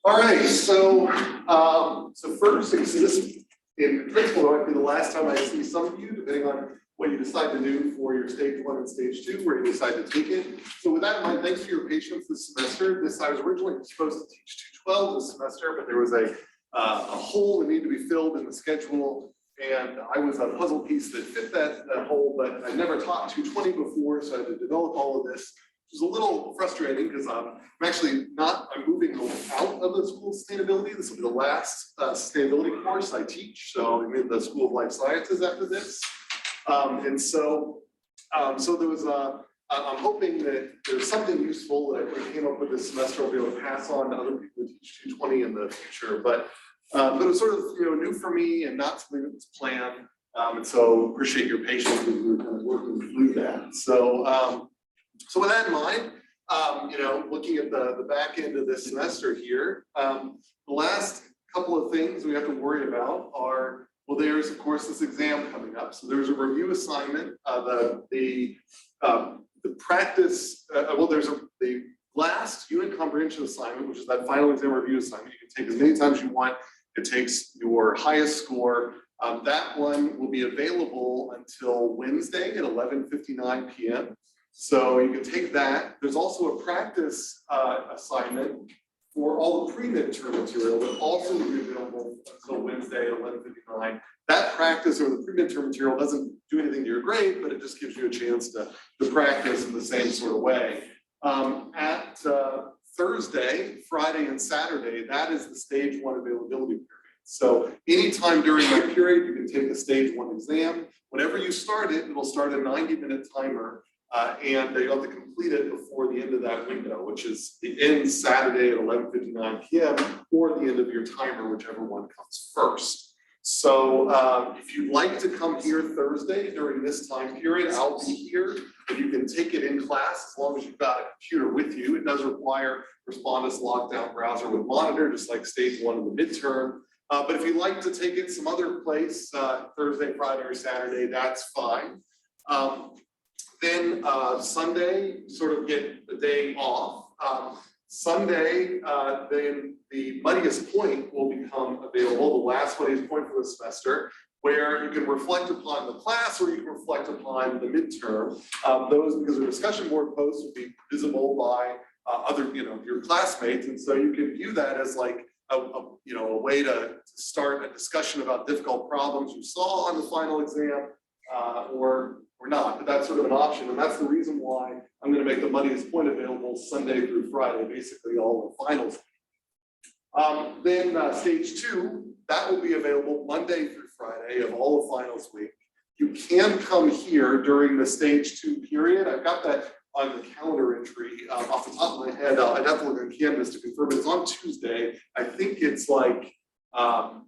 All right, so first, this in principle might be the last time I see some of you, depending on what you decide to do for your stage 1 and stage 2, where you decide to take it. So with that in mind, thanks for your patience this semester. I was originally supposed to teach 212 this semester, but there was a hole that needed to be filled in the schedule, and I was a puzzle piece that fit that hole, but I never taught 220 before, so I had to develop all of this. It was a little frustrating because I'm moving out of the School of Sustainability. This will be the last sustainability course I teach. So I'm in the School of Life Sciences after this. So there was I'm hoping that there's something useful that I came up with this semester I'll be able to pass on to other people who teach 220 in the future. But it was sort of new for me and not something that was planned. And so appreciate your patience as we were kind of working through that. So with that in mind, looking at the back end of this semester here, the last couple of things we have to worry about are, well, there's of course this exam coming up. So there's a review assignment, the last unit comprehension assignment, which is that final exam review assignment. You can take as many times as you want. It takes your highest score. That one will be available until Wednesday at 11:59 p.m. So you can take that. There's also a practice assignment for all the pre-midterm material that also will be available until Wednesday at 11:59. That practice or the pre-midterm material doesn't do anything to your grade, but it just gives you a chance to practice in the same sort of way. At Thursday, Friday, and Saturday, that is the stage 1 availability period. So anytime during that period, you can take a stage 1 exam. Whenever you start it, it'll start a 90-minute timer. And you have to complete it before the end of that window, which is the end Saturday at 11:59 p.m. or the end of your timer, whichever one comes first. So if you'd like to come here Thursday during this time period, I'll be here. And you can take it in class as long as you've got a computer with you. It does require Respondus lockdown browser with monitor, just like stage 1 of the midterm. But if you'd like to take it some other place, Thursday, Friday, or Saturday, that's fine. Then Sunday, sort of get the day off. Sunday, then the muddiest point will become available, the last muddiest point for the semester, where you can reflect upon the class or you can reflect upon the midterm. Those, because the discussion board posts will be visible by your classmates, and so you can view that as like a way to start a discussion about difficult problems you saw on the final exam, or not, but that's sort of an option, and that's the reason why I'm going to make the muddiest point available Sunday through Friday, basically all the finals. Then stage 2, that will be available Monday through Friday of all the finals week. You can come here during the stage 2 period. I've got that on the calendar entry off the top of my head. I'd have to look on Canvas to confirm, but it's on Tuesday. I think it's like 12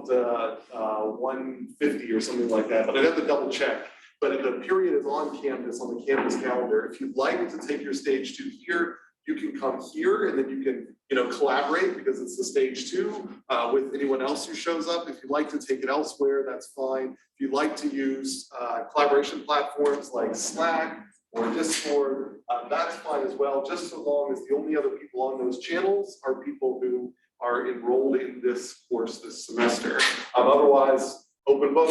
to 1:50 or something like that, but I'd have to double check. But the period is on Canvas, on the Canvas calendar. If you'd like to take your stage 2 here, you can come here and then you can collaborate, because it's the stage 2 with anyone else who shows up. If you'd like to take it elsewhere, that's fine. If you'd like to use collaboration platforms like Slack or Discord, that's fine as well, just so long as the only other people on those channels are people who are enrolled in this course this semester. Otherwise, open book,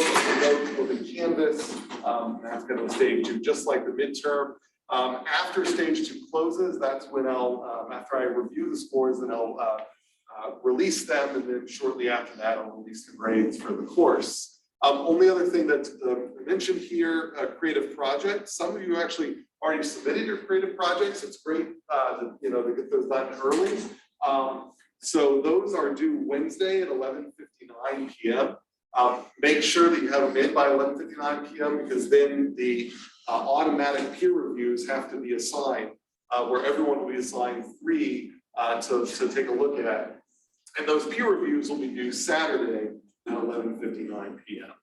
open Canvas, and that's going to stage 2, just like the midterm. After stage 2 closes, that's when I'll, after I review the scores, then I'll release them, and then shortly after that, I'll release the grades for the course. Only other thing that I mentioned here, a creative project. Some of you actually already submitted your creative projects. It's great to get those done early. So those are due Wednesday at 11:59 p.m. Make sure that you have them in by 11:59 p.m. because then the automatic peer reviews have to be assigned, where everyone will be assigned 3 to take a look at. And those peer reviews will be due Saturday at 11:59 p.m.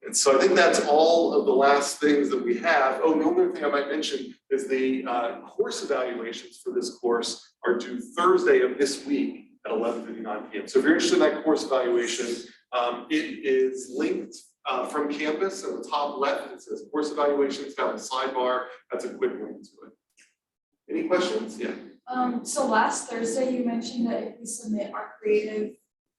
And so I think that's all of the last things that we have. Oh, the only other thing I might mention is the course evaluations for this course are due Thursday of this week at 11:59 p.m. So if you're interested in that course evaluation, it is linked from Campus. At the top left, it says course evaluation. It's got a sidebar. That's a quick link to it. Any questions? Yeah. So last Thursday, you mentioned that if we submit our creative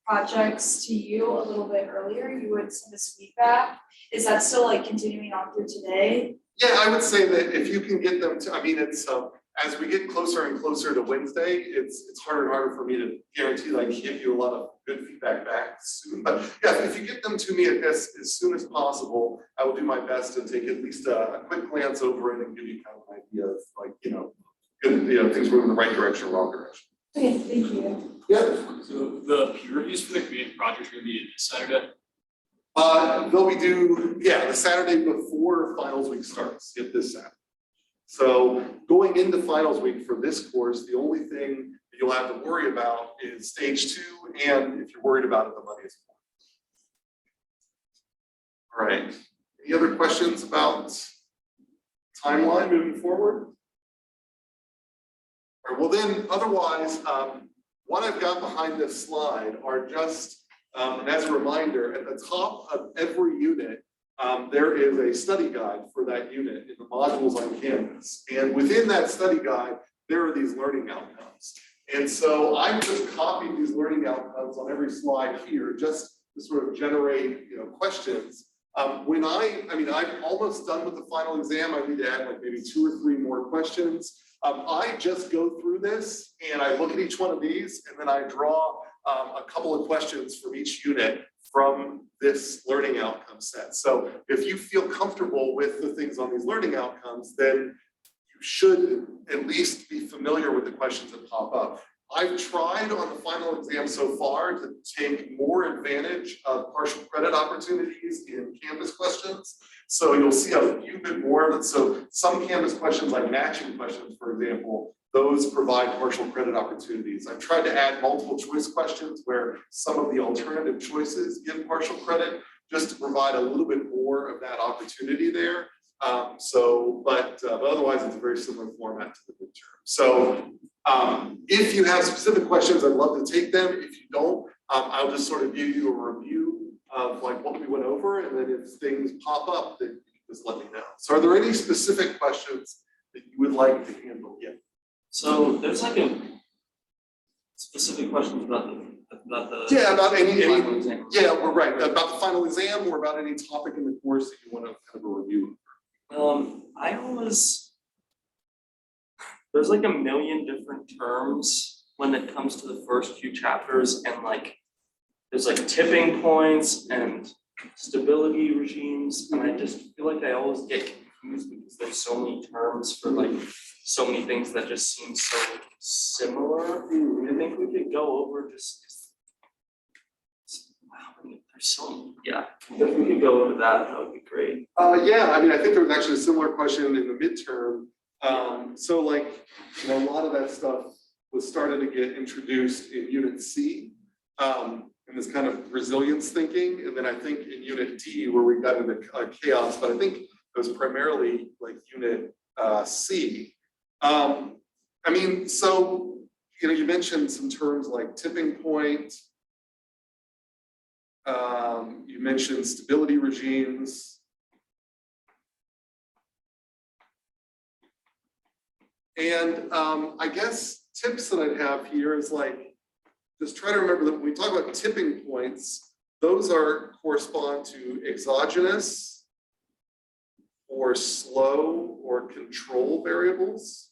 projects to you a little bit earlier, you would send us feedback. Is that still like continuing on through today? Yeah, I would say that if you can get them to, I mean, it's, as we get closer and closer to Wednesday, it's harder and harder for me to guarantee that I can give you a lot of good feedback back soon. But yeah, if you get them to me, I guess, as soon as possible, I will do my best to take at least a quick glance over it and give you kind of an idea of like, good, things moving in the right direction or wrong direction. Okay, thank you. Yeah. So the peer reviews for the creative project are gonna be this Saturday? They'll be due, the Saturday before finals week starts, this Saturday. So going into finals week for this course, the only thing that you'll have to worry about is stage 2, and if you're worried about it, the money is more. All right. Any other questions about timeline moving forward? All right, well then, otherwise, what I've got behind this slide are just, and as a reminder, at the top of every unit, there is a study guide for that unit in the modules on Canvas. And within that study guide, there are these learning outcomes. And so I've just copied these learning outcomes on every slide here just to sort of generate questions. I'm almost done with the final exam. I need to add like maybe 2 or 3 more questions. I just go through this and I look at each one of these and then I draw a couple of questions from each unit from this learning outcome set. So if you feel comfortable with the things on these learning outcomes, then you should at least be familiar with the questions that pop up. I've tried on the final exam so far to take more advantage of partial credit opportunities in Canvas questions. So you'll see a few bit more of it. So some Canvas questions like matching questions, for example, those provide partial credit opportunities. I've tried to add multiple choice questions where some of the alternative choices give partial credit just to provide a little bit more of that opportunity there. But otherwise it's a very similar format to the midterm. So if you have specific questions, I'd love to take them. If you don't, I'll just sort of give you a review of like what we went over, and then if things pop up, then you can just let me know. So are there any specific questions that you would like to handle? Yeah. So there's like a specific questions about the about any final exam. Yeah, we're right about the final exam or about any topic in the course that you want to kind of a review. There's like a million different terms when it comes to the first few chapters, and like there's like tipping points and stability regimes, and I just feel like I always get confused because there's so many terms for like so many things that just seem so similar. I think we could go over there's so many, if we could go over that would be great. I think there was actually a similar question in the midterm. So like, a lot of that stuff was started to get introduced in Unit C, and this kind of resilience thinking. And then I think in Unit D, where we got into chaos, but I think it was primarily like Unit C. You mentioned some terms like tipping point. You mentioned stability regimes. And I guess tips that I'd have here is like, just try to remember that when we talk about tipping points, those correspond to exogenous or slow or control variables.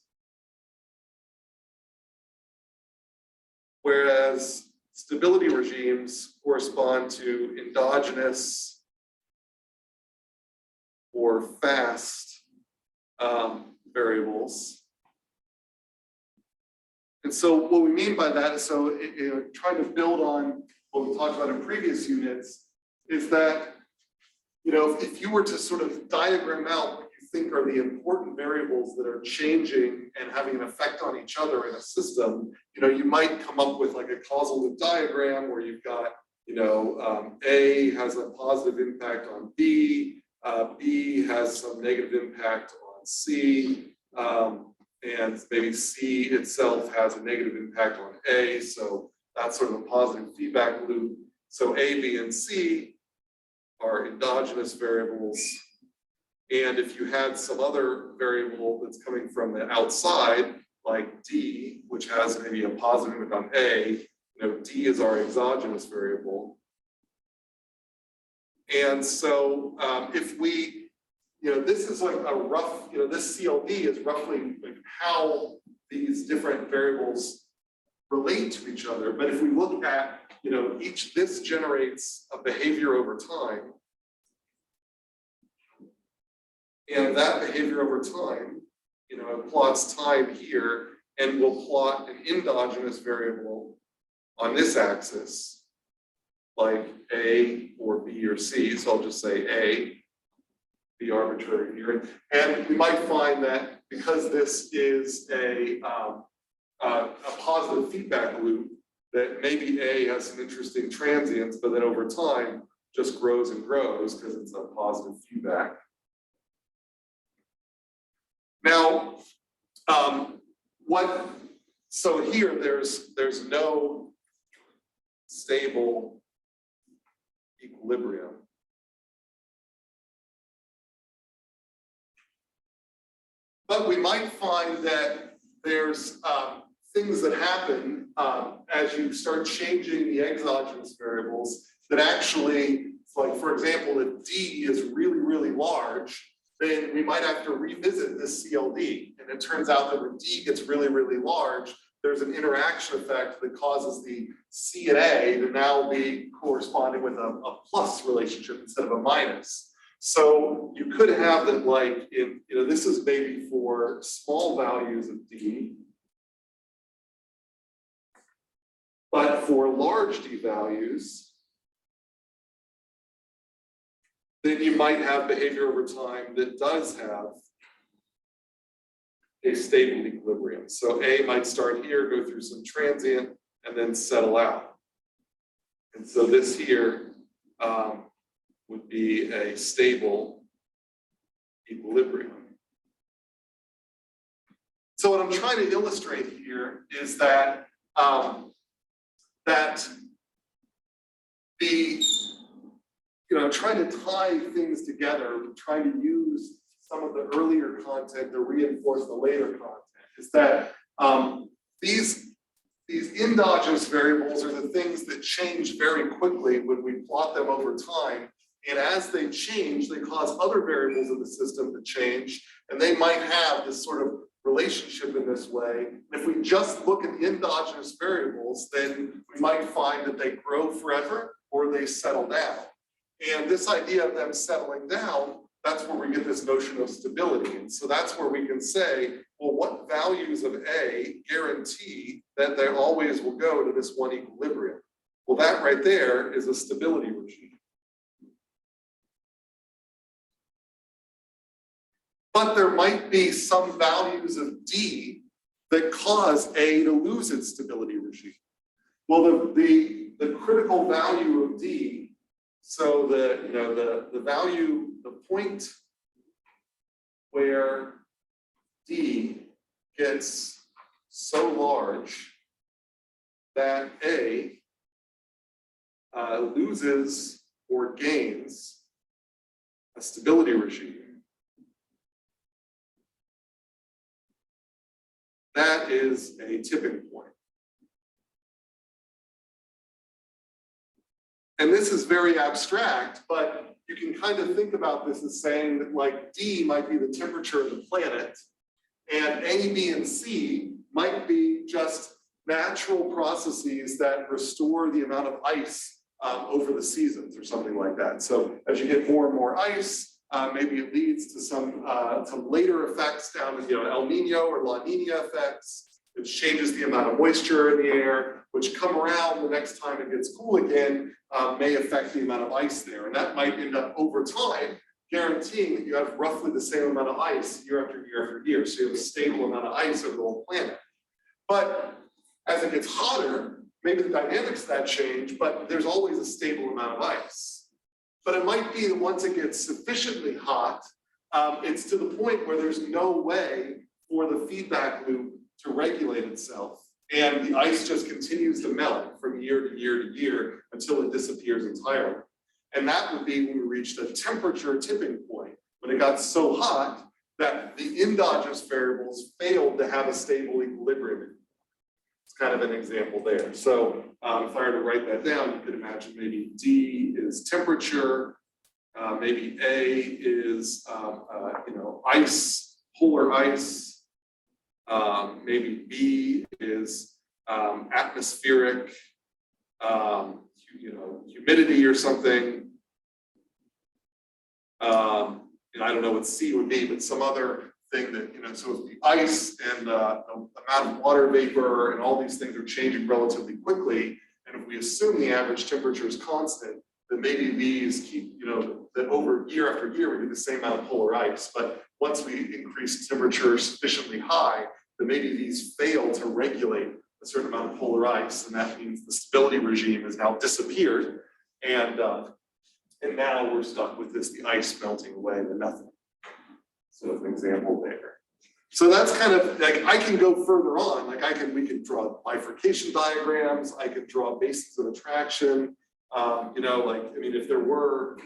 Whereas stability regimes correspond to endogenous or fast variables. And so what we mean by that is, trying to build on what we talked about in previous units, is that, if you were to sort of diagram out what you think are the important variables that are changing and having an effect on each other in a system, you might come up with like a causal loop diagram where you've got, A has a positive impact on B, B has some negative impact on C, and maybe C itself has a negative impact on A, so that's sort of a positive feedback loop. So A, B, and C are endogenous variables. And if you had some other variable that's coming from the outside, D, which has maybe a positive limit on A, D is our exogenous variable. And so if we, this is like a rough, this CLD is roughly like how these different variables relate to each other. But if we look at, this generates a behavior over time. And that behavior over time, it plots time here, and we'll plot an endogenous variable on this axis, like A or B or C. So I'll just say A, be arbitrary here. And we might find that because this is a positive feedback loop, that maybe A has some interesting transients, but then over time just grows and grows because it's a positive feedback. Now, so here there's no stable equilibrium. But we might find that there's things that happen as you start changing the exogenous variables that actually, like for example, if D is really, really large, then we might have to revisit this CLD. And it turns out that when D gets really, really large, there's an interaction effect that causes the C and A to now be corresponding with a plus relationship instead of a minus. So you could have that like, this is maybe for small values of D, but for large D values, then you might have behavior over time that does have a stable equilibrium. So A might start here, go through some transient, and then settle out. And so this here would be a stable equilibrium. So what I'm trying to illustrate here is that trying to tie things together, trying to use some of the earlier content to reinforce the later content, is that these endogenous variables are the things that change very quickly when we plot them over time. And as they change, they cause other variables of the system to change, and they might have this sort of relationship in this way. And if we just look at the endogenous variables, then we might find that they grow forever or they settle down. And this idea of them settling down, that's where we get this notion of stability. And so that's where we can say, well, what values of A guarantee that they always will go to this one equilibrium? Well, that right there is a stability regime. But there might be some values of D that cause A to lose its stability regime. Well, the critical value of D, so the value, the point where D gets so large that A loses or gains a stability regime, that is a tipping point. And this is very abstract, but you can kind of think about this as saying that like D might be the temperature of the planet, and A, B, and C might be just natural processes that restore the amount of ice over the seasons or something like that. So as you get more and more ice, maybe it leads to some later effects down with El Nino or La Nina effects, which changes the amount of moisture in the air, which come around the next time it gets cool again, may affect the amount of ice there. And that might end up over time guaranteeing that you have roughly the same amount of ice year after year after year. So you have a stable amount of ice over the whole planet. But as it gets hotter, maybe the dynamics of that change, but there's always a stable amount of ice. But it might be that once it gets sufficiently hot, it's to the point where there's no way for the feedback loop to regulate itself. And the ice just continues to melt from year to year to year until it disappears entirely. And that would be when we reached a temperature tipping point, when it got so hot that the endogenous variables failed to have a stable equilibrium. It's kind of an example there. So if I were to write that down, you could imagine maybe D is temperature, maybe A is ice, polar ice. Maybe B is atmospheric, humidity or something. And I don't know what C would be, but some other thing that, so if the ice and the amount of water vapor and all these things are changing relatively quickly, and if we assume the average temperature is constant, then maybe these keep, that over year after year, we get the same amount of polar ice. But once we increase temperature sufficiently high, then maybe these fail to regulate a certain amount of polar ice, and that means the stability regime has now disappeared, and now we're stuck with the ice melting away to nothing. So an example there. So that's kind of like, I can go further on, like we can draw bifurcation diagrams, I can draw bases of attraction, if there were,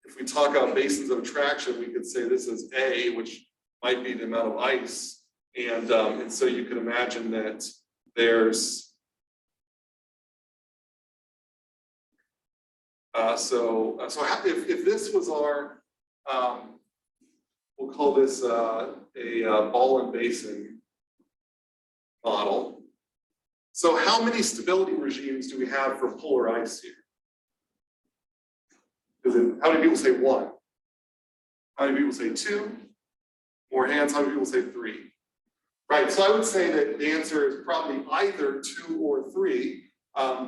if we talk about basins of attraction, we could say this is A, which might be the amount of ice, and so you can imagine that there's if this was our, we'll call this a ball and basin model. So how many stability regimes do we have for polar ice here? How many people say 1? How many people say 2? More hands, how many people say 3? Right, so I would say that the answer is probably either 2 or 3.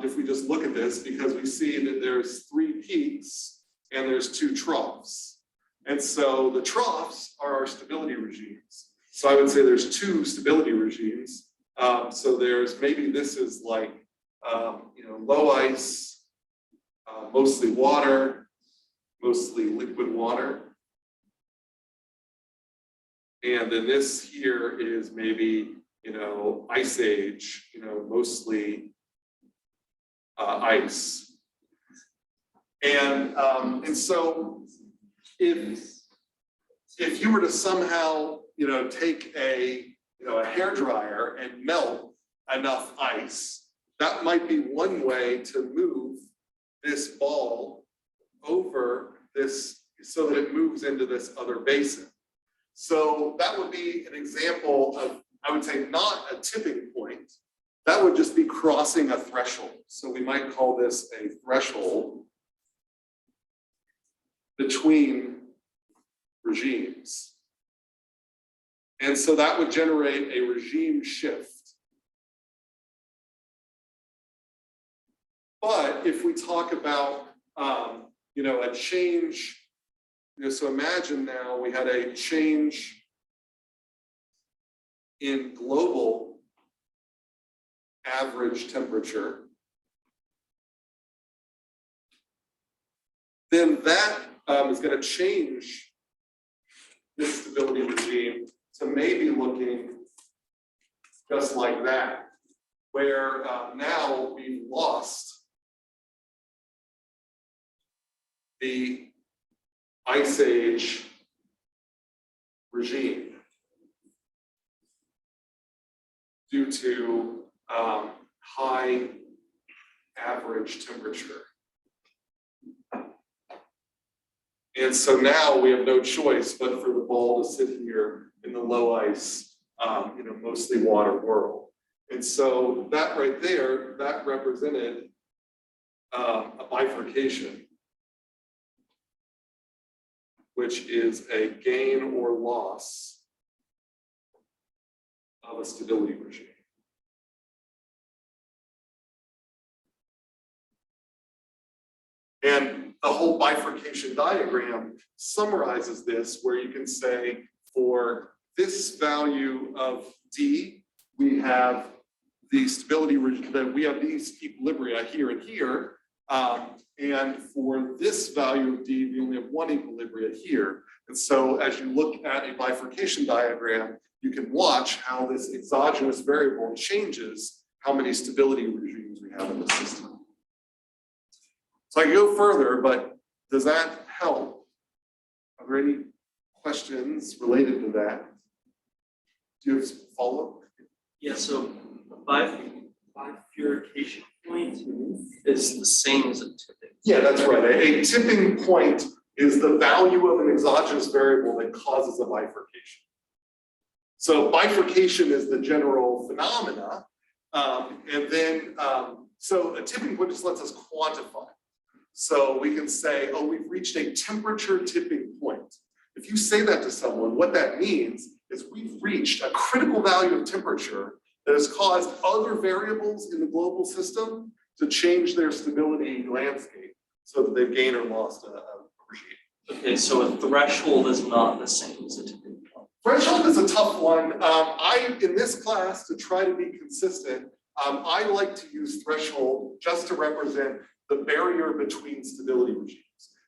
If we just look at this, because we see that there's 3 peaks and there's 2 troughs. And so the troughs are our stability regimes. So I would say there's 2 stability regimes. So there's, maybe this is like, low ice, mostly water, mostly liquid water. And then this here is maybe, ice age, mostly ice. And so if you were to somehow, take a hair dryer and melt enough ice, that might be one way to move this ball over this so that it moves into this other basin. So that would be an example of, I would say, not a tipping point. That would just be crossing a threshold. So we might call this a threshold between regimes. And so that would generate a regime shift. But if we talk about, a change, so imagine now we had a change in global average temperature, then that is going to change this stability regime to maybe looking just like that, where now we've lost the ice age regime due to high average temperature. And so now we have no choice but for the ball to sit here in the low ice, mostly water world. And so that right there, that represented a bifurcation, which is a gain or loss of a stability regime. And the whole bifurcation diagram summarizes this, where you can say for this value of D, we have the stability regime, that we have these equilibria here and here. And for this value of D, we only have one equilibria here. And so as you look at a bifurcation diagram, you can watch how this exogenous variable changes how many stability regimes we have in the system. So I can go further, but does that help? Are there any questions related to that? Do you have some follow-up? Yeah, so bifurcation point is the same as a tipping. Yeah, that's right. A tipping point is the value of an exogenous variable that causes a bifurcation. So bifurcation is the general phenomena. So a tipping point just lets us quantify. So we can say, oh, we've reached a temperature tipping point. If you say that to someone, what that means is we've reached a critical value of temperature that has caused other variables in the global system to change their stability landscape so that they've gained or lost a regime. Okay, so a threshold is not the same as a tipping point. Threshold is a tough one. In this class, to try to be consistent, I like to use threshold just to represent the barrier between stability regimes.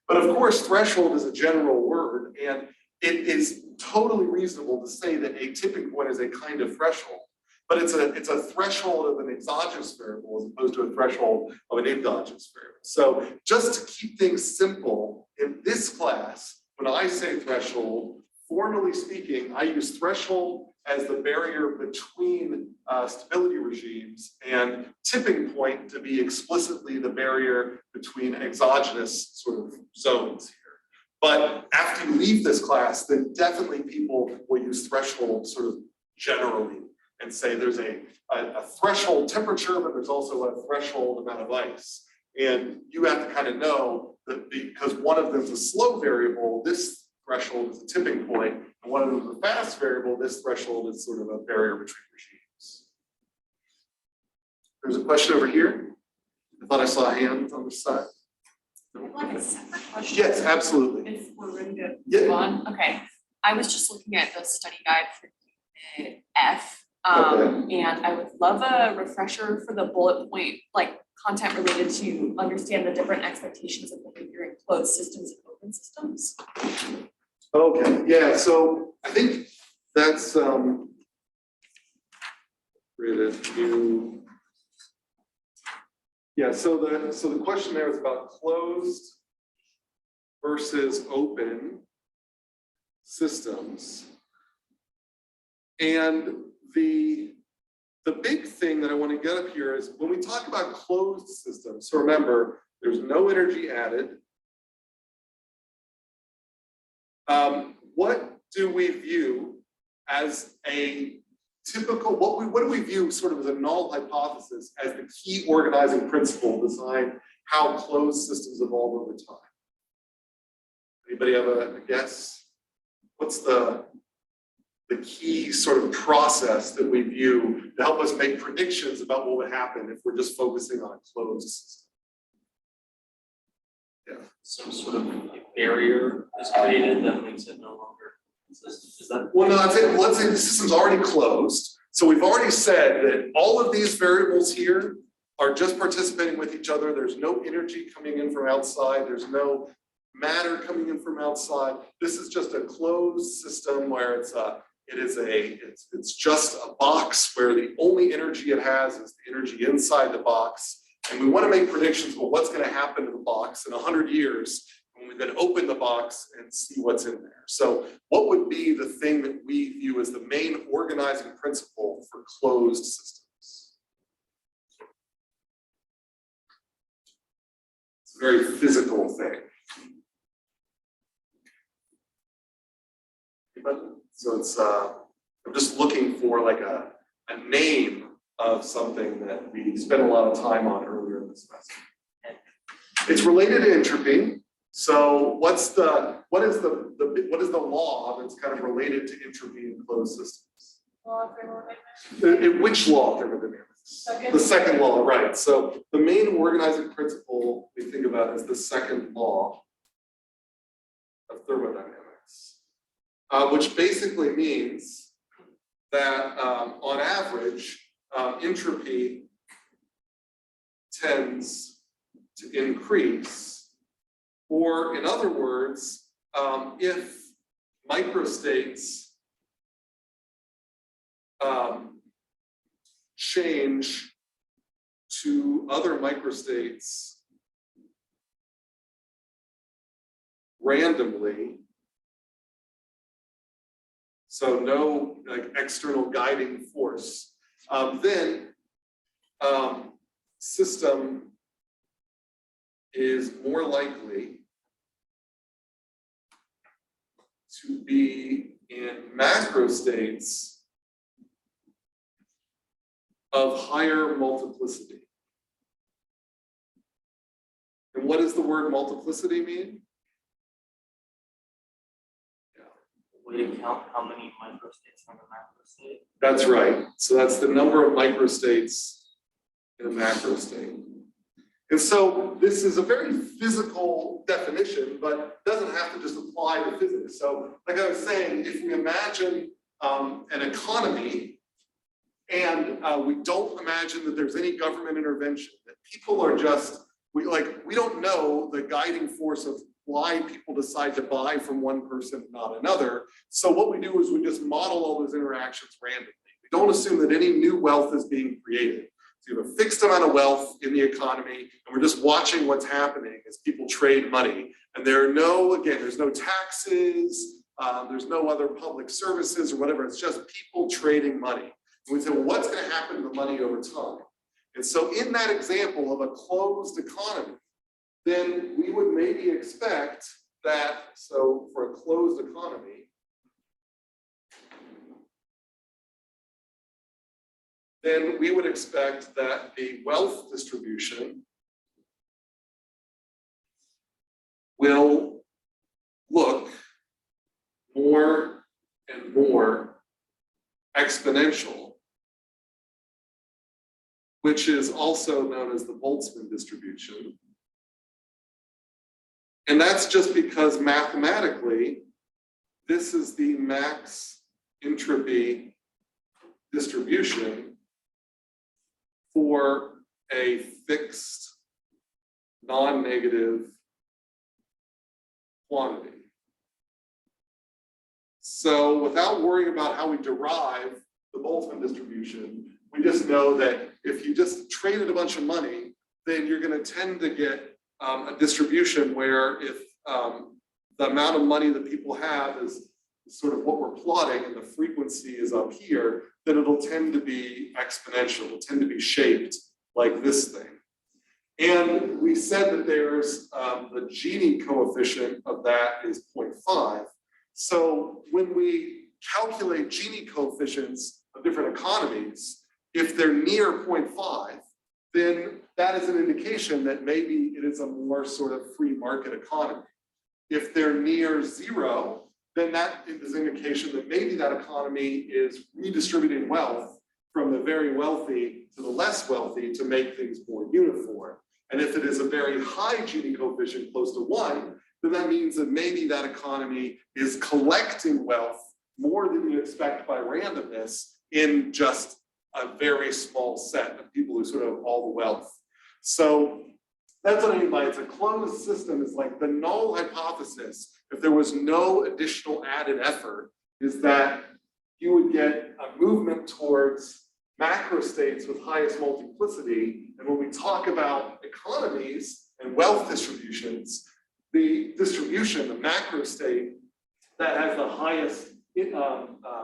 But of course, threshold is a general word, and it is totally reasonable to say that a tipping point is a kind of threshold, but it's a threshold of an exogenous variable as opposed to a threshold of an endogenous variable. So just to keep things simple, in this class, when I say threshold, formally speaking, I use threshold as the barrier between stability regimes and tipping point to be explicitly the barrier between exogenous sort of zones here. But after you leave this class, then definitely people will use threshold sort of generally and say there's a threshold temperature, but there's also a threshold amount of ice. And you have to kind of know that because one of them is a slow variable, this threshold is a tipping point, and one of them is a fast variable, this threshold is sort of a barrier between regimes. There's a question over here. I thought I saw a hand on the side. I have like a separate question. Yes, absolutely. If we're ready to Yeah. move on, okay. I was just looking at the study guide for unit F. And I would love a refresher for the bullet point, like content related to understand the different expectations of behavior in closed systems and open systems. Okay, yeah, so I think that's yeah, so the question there is about closed versus open systems. And the big thing that I want to get up here is when we talk about closed systems, so remember, there's no energy added. What do we view as a typical, what do we view sort of as a null hypothesis as the key organizing principle behind how closed systems evolve over time? Anybody have a guess? What's the key sort of process that we view to help us make predictions about what would happen if we're just focusing on a closed system? Yeah. Some sort of barrier is created that makes it no longer consistent. Is that? Well, no, let's say the system's already closed. So we've already said that all of these variables here are just participating with each other. There's no energy coming in from outside. There's no matter coming in from outside. This is just a closed system where it's just a box where the only energy it has is the energy inside the box. And we want to make predictions about what's going to happen to the box in 100 years when we then open the box and see what's in there. So what would be the thing that we view as the main organizing principle for closed systems? It's a very physical thing. So it's, I'm just looking for like a name of something that we spent a lot of time on earlier in the semester. It's related to entropy. So what is the law that's kind of related to entropy in closed systems? Law of thermodynamics. Which law of thermodynamics? The second law, right. So the main organizing principle we think about is the second law of thermodynamics, which basically means that on average, entropy tends to increase, or in other words, if microstates change to other microstates randomly. So no like external guiding force. Then system is more likely to be in macro states of higher multiplicity. And what does the word multiplicity mean? Way to count how many microstates are in a macro state. That's right. So that's the number of microstates in a macro state. And so this is a very physical definition, but doesn't have to just apply to physics. So like I was saying, if we imagine an economy and we don't imagine that there's any government intervention, that people are just, we don't know the guiding force of why people decide to buy from one person and not another. So what we do is we just model all those interactions randomly. We don't assume that any new wealth is being created. So you have a fixed amount of wealth in the economy, and we're just watching what's happening as people trade money. And there are there's no taxes, there's no other public services or whatever. It's just people trading money. And we say, well, what's going to happen to the money over time? And so in that example of a closed economy, then we would maybe expect that, so for a closed economy, then we would expect that the wealth distribution will look more and more exponential, which is also known as the Boltzmann distribution. And that's just because mathematically, this is the max entropy distribution for a fixed non-negative quantity. So without worrying about how we derive the Boltzmann distribution, we just know that if you just traded a bunch of money, then you're going to tend to get a distribution where if the amount of money that people have is sort of what we're plotting and the frequency is up here, then it'll tend to be exponential, it'll tend to be shaped like this thing. And we said that there's the Gini coefficient of that is 0.5. So when we calculate Gini coefficients of different economies, if they're near 0.5, then that is an indication that maybe it is a more sort of free market economy. If they're near 0, then that is an indication that maybe that economy is redistributing wealth from the very wealthy to the less wealthy to make things more uniform. And if it is a very high Gini coefficient, close to 1, then that means that maybe that economy is collecting wealth more than you expect by randomness in just a very small set of people who sort of have all the wealth. So that's what I mean by it's a closed system. It's like the null hypothesis, if there was no additional added effort, is that you would get a movement towards macro states with highest multiplicity. And when we talk about economies and wealth distributions, the distribution, the macro state that has the highest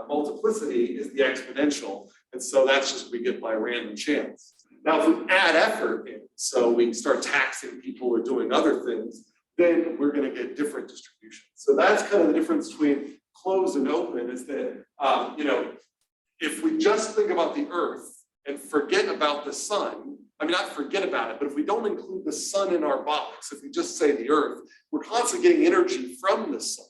multiplicity is the exponential. And so that's just what we get by random chance. Now, if we add effort in, so we start taxing people or doing other things, then we're going to get different distributions. So that's kind of the difference between closed and open, is that, if we just think about the Earth and forget about the sun, I mean, not forget about it, but if we don't include the sun in our box, if we just say the Earth, we're constantly getting energy from the sun.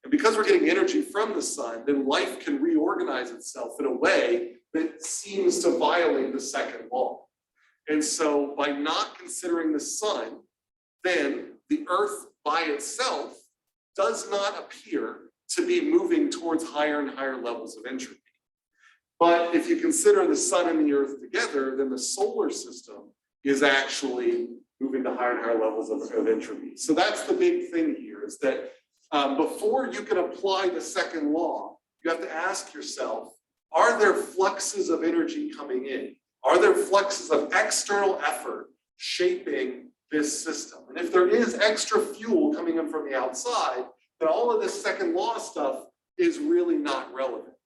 And because we're getting energy from the sun, then life can reorganize itself in a way that seems to violate the second law. And so by not considering the sun, then the Earth by itself does not appear to be moving towards higher and higher levels of entropy. But if you consider the sun and the Earth together, then the solar system is actually moving to higher and higher levels of entropy. So that's the big thing here, is that before you can apply the second law, you have to ask yourself, are there fluxes of energy coming in? Are there fluxes of external effort shaping this system. And if there is extra fuel coming in from the outside, then all of this second law stuff is really not relevant.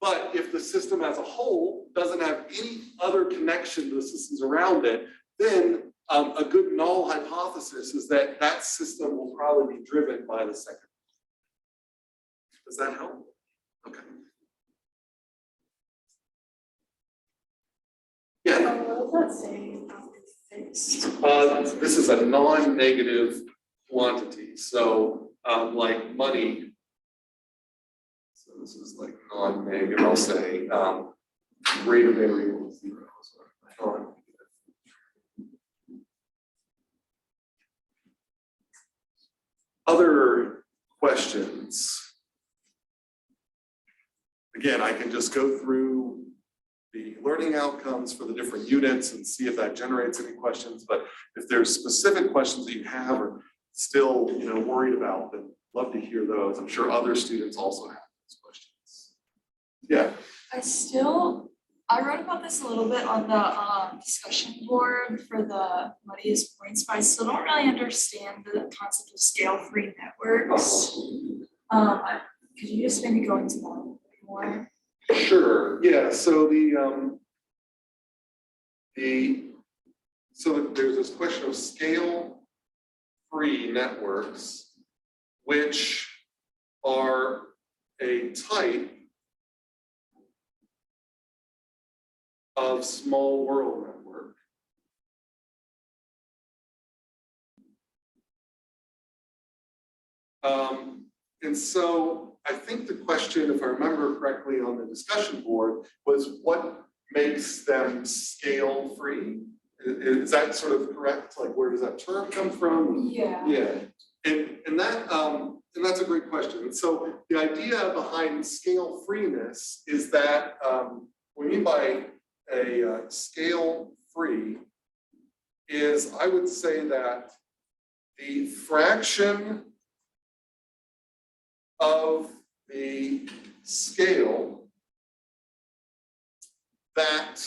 But if the system as a whole doesn't have any other connection to the systems around it, then a good null hypothesis is that that system will probably be driven by the second. Does that help? Okay. Yeah. What does that say after fixed? This is a non-negative quantity, so like money. So this is like non-negative. I'll say greater than or equal to 0. So non-negative. Other questions? Again, I can just go through the learning outcomes for the different units and see if that generates any questions. But if there's specific questions that you have or still, worried about, then love to hear those. I'm sure other students also have those questions. Yeah. I wrote about this a little bit on the discussion board for the muddiest points, but I still don't really understand the concept of scale-free networks. Could you just maybe go into that a little bit more? Sure. Yeah. So there's this question of scale-free networks, which are a type of small world network. And so I think the question, if I remember correctly on the discussion board, was what makes them scale free? Is that sort of correct? Like, where does that term come from? Yeah. Yeah, and that's a great question. And so the idea behind scale freeness is that what we mean by a scale free is, I would say that the fraction of the scale that,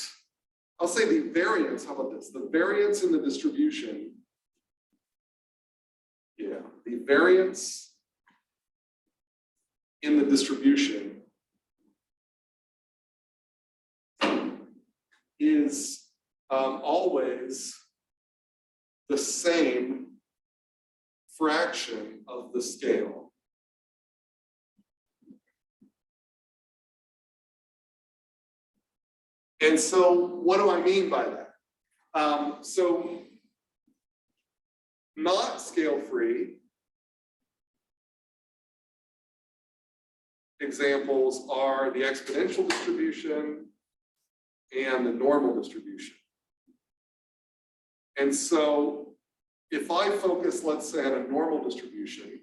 I'll say the variance, how about this? The variance in the distribution, the variance in the distribution is always the same fraction of the scale. And so what do I mean by that? So not scale-free examples are the exponential distribution and the normal distribution. And so if I focus, let's say, on a normal distribution,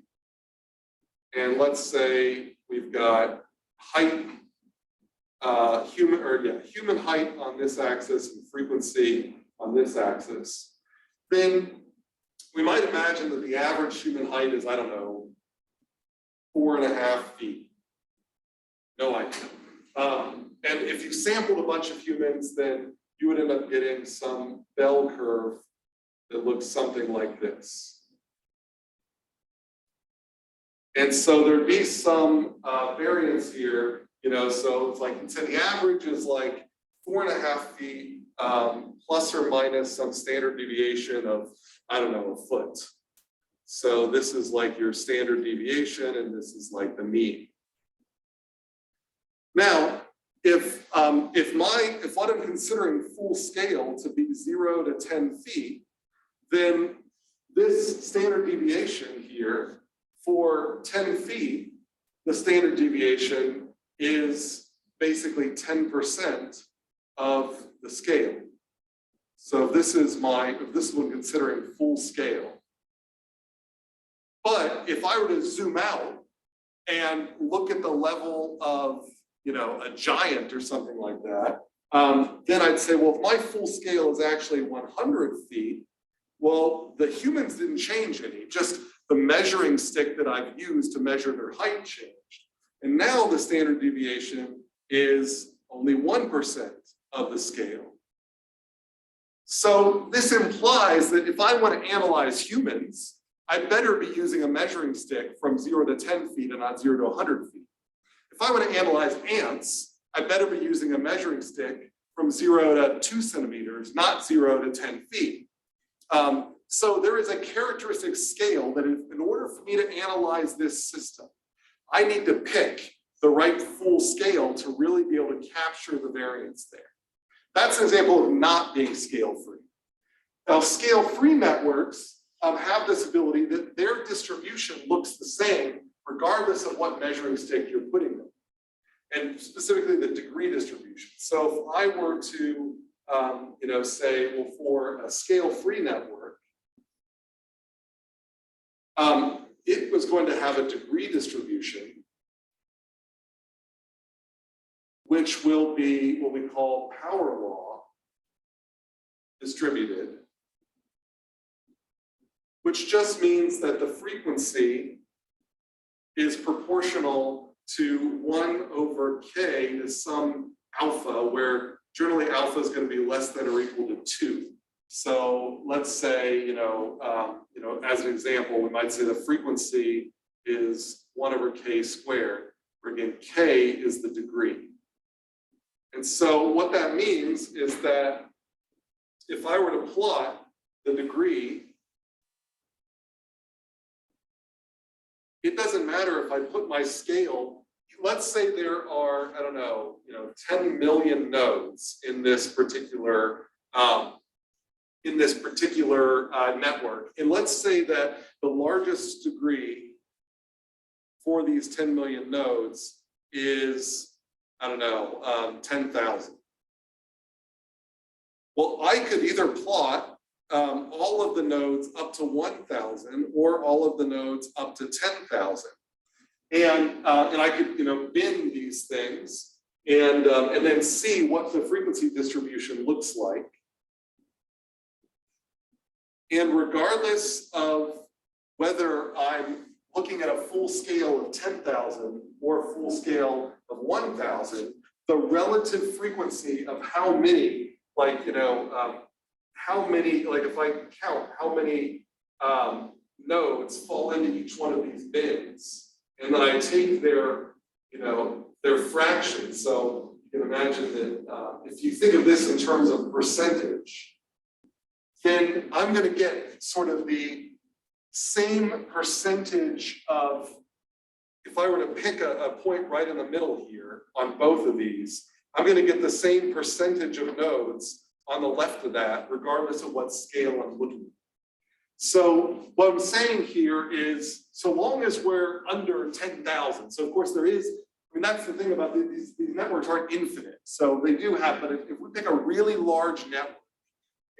and let's say we've got height, human height on this axis and frequency on this axis, then we might imagine that the average human height is, 4.5 feet. No idea. And if you sampled a bunch of humans, then you would end up getting some bell curve that looks something like this. And so there'd be some variance here, so it's like, so the average is like 4.5 feet plus or minus some standard deviation of, a foot. So this is like your standard deviation, and this is like the mean. Now, if what I'm considering full scale to be 0 to 10 feet, then this standard deviation here for 10 feet, the standard deviation is basically 10% of the scale. So this is what I'm considering full scale. But if I were to zoom out and look at the level of, a giant or something like that, then I'd say, well, if my full scale is actually 100 feet, well, the humans didn't change any, just the measuring stick that I've used to measure their height changed. And now the standard deviation is only 1% of the scale. So this implies that if I want to analyze humans, I better be using a measuring stick from 0 to 10 feet and not 0 to 100 feet. If I want to analyze ants, I better be using a measuring stick from 0 to 2 centimeters, not 0 to 10 feet. So there is a characteristic scale that in order for me to analyze this system, I need to pick the right full scale to really be able to capture the variance there. That's an example of not being scale-free. Now, scale-free networks have this ability that their distribution looks the same regardless of what measuring stick you're putting them, and specifically the degree distribution. So if I were to, say, well, for a scale-free network, it was going to have a degree distribution, which will be what we call power law distributed, which just means that the frequency is proportional to 1 over k to some alpha, where generally alpha is going to be less than or equal to 2. So let's say, as an example, we might say the frequency is 1 over k squared, where again, k is the degree. And so what that means is that if I were to plot the degree, it doesn't matter if I put my scale, let's say there are, 10 million nodes in this particular network. And let's say that the largest degree for these 10 million nodes is 10,000. Well, I could either plot all of the nodes up to 1,000 or all of the nodes up to 10,000. And I could, bin these things and then see what the frequency distribution looks like. And regardless of whether I'm looking at a full scale of 10,000 or a full scale of 1,000, the relative frequency of how many, if I count how many nodes fall into each one of these bins, and then I take their fractions. So you can imagine that if you think of this in terms of percentage, then I'm going to get sort of the same percentage of, if I were to pick a point right in the middle here on both of these, I'm going to get the same percentage of nodes on the left of that, regardless of what scale I'm looking at. So what I'm saying here is, so long as we're under 10,000, so of course there is, that's the thing about these networks aren't infinite. So they do have, but if we pick a really large network,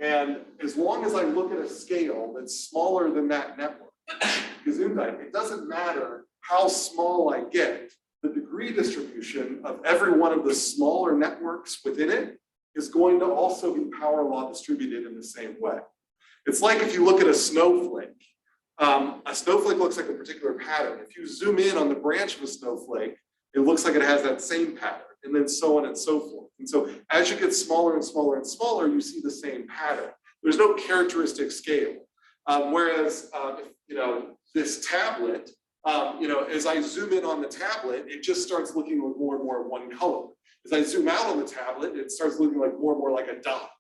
and as long as I look at a scale that's smaller than that network, it doesn't matter how small I get, the degree distribution of every one of the smaller networks within it is going to also be power law distributed in the same way. It's like if you look at a snowflake looks like a particular pattern. If you zoom in on the branch of a snowflake, it looks like it has that same pattern, and then so on and so forth. And so as you get smaller and smaller and smaller, you see the same pattern. There's no characteristic scale. Whereas, this tablet, as I zoom in on the tablet, it just starts looking like more and more one color. As I zoom out on the tablet, it starts looking like more and more like a dot.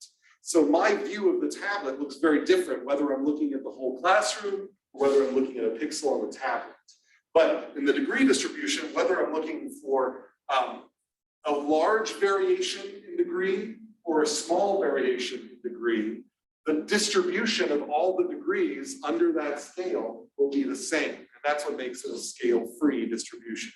So my view of the tablet looks very different, whether I'm looking at the whole classroom or whether I'm looking at a pixel on the tablet. But in the degree distribution, whether I'm looking for a large variation in degree or a small variation in degree, the distribution of all the degrees under that scale will be the same. And that's what makes it a scale-free distribution.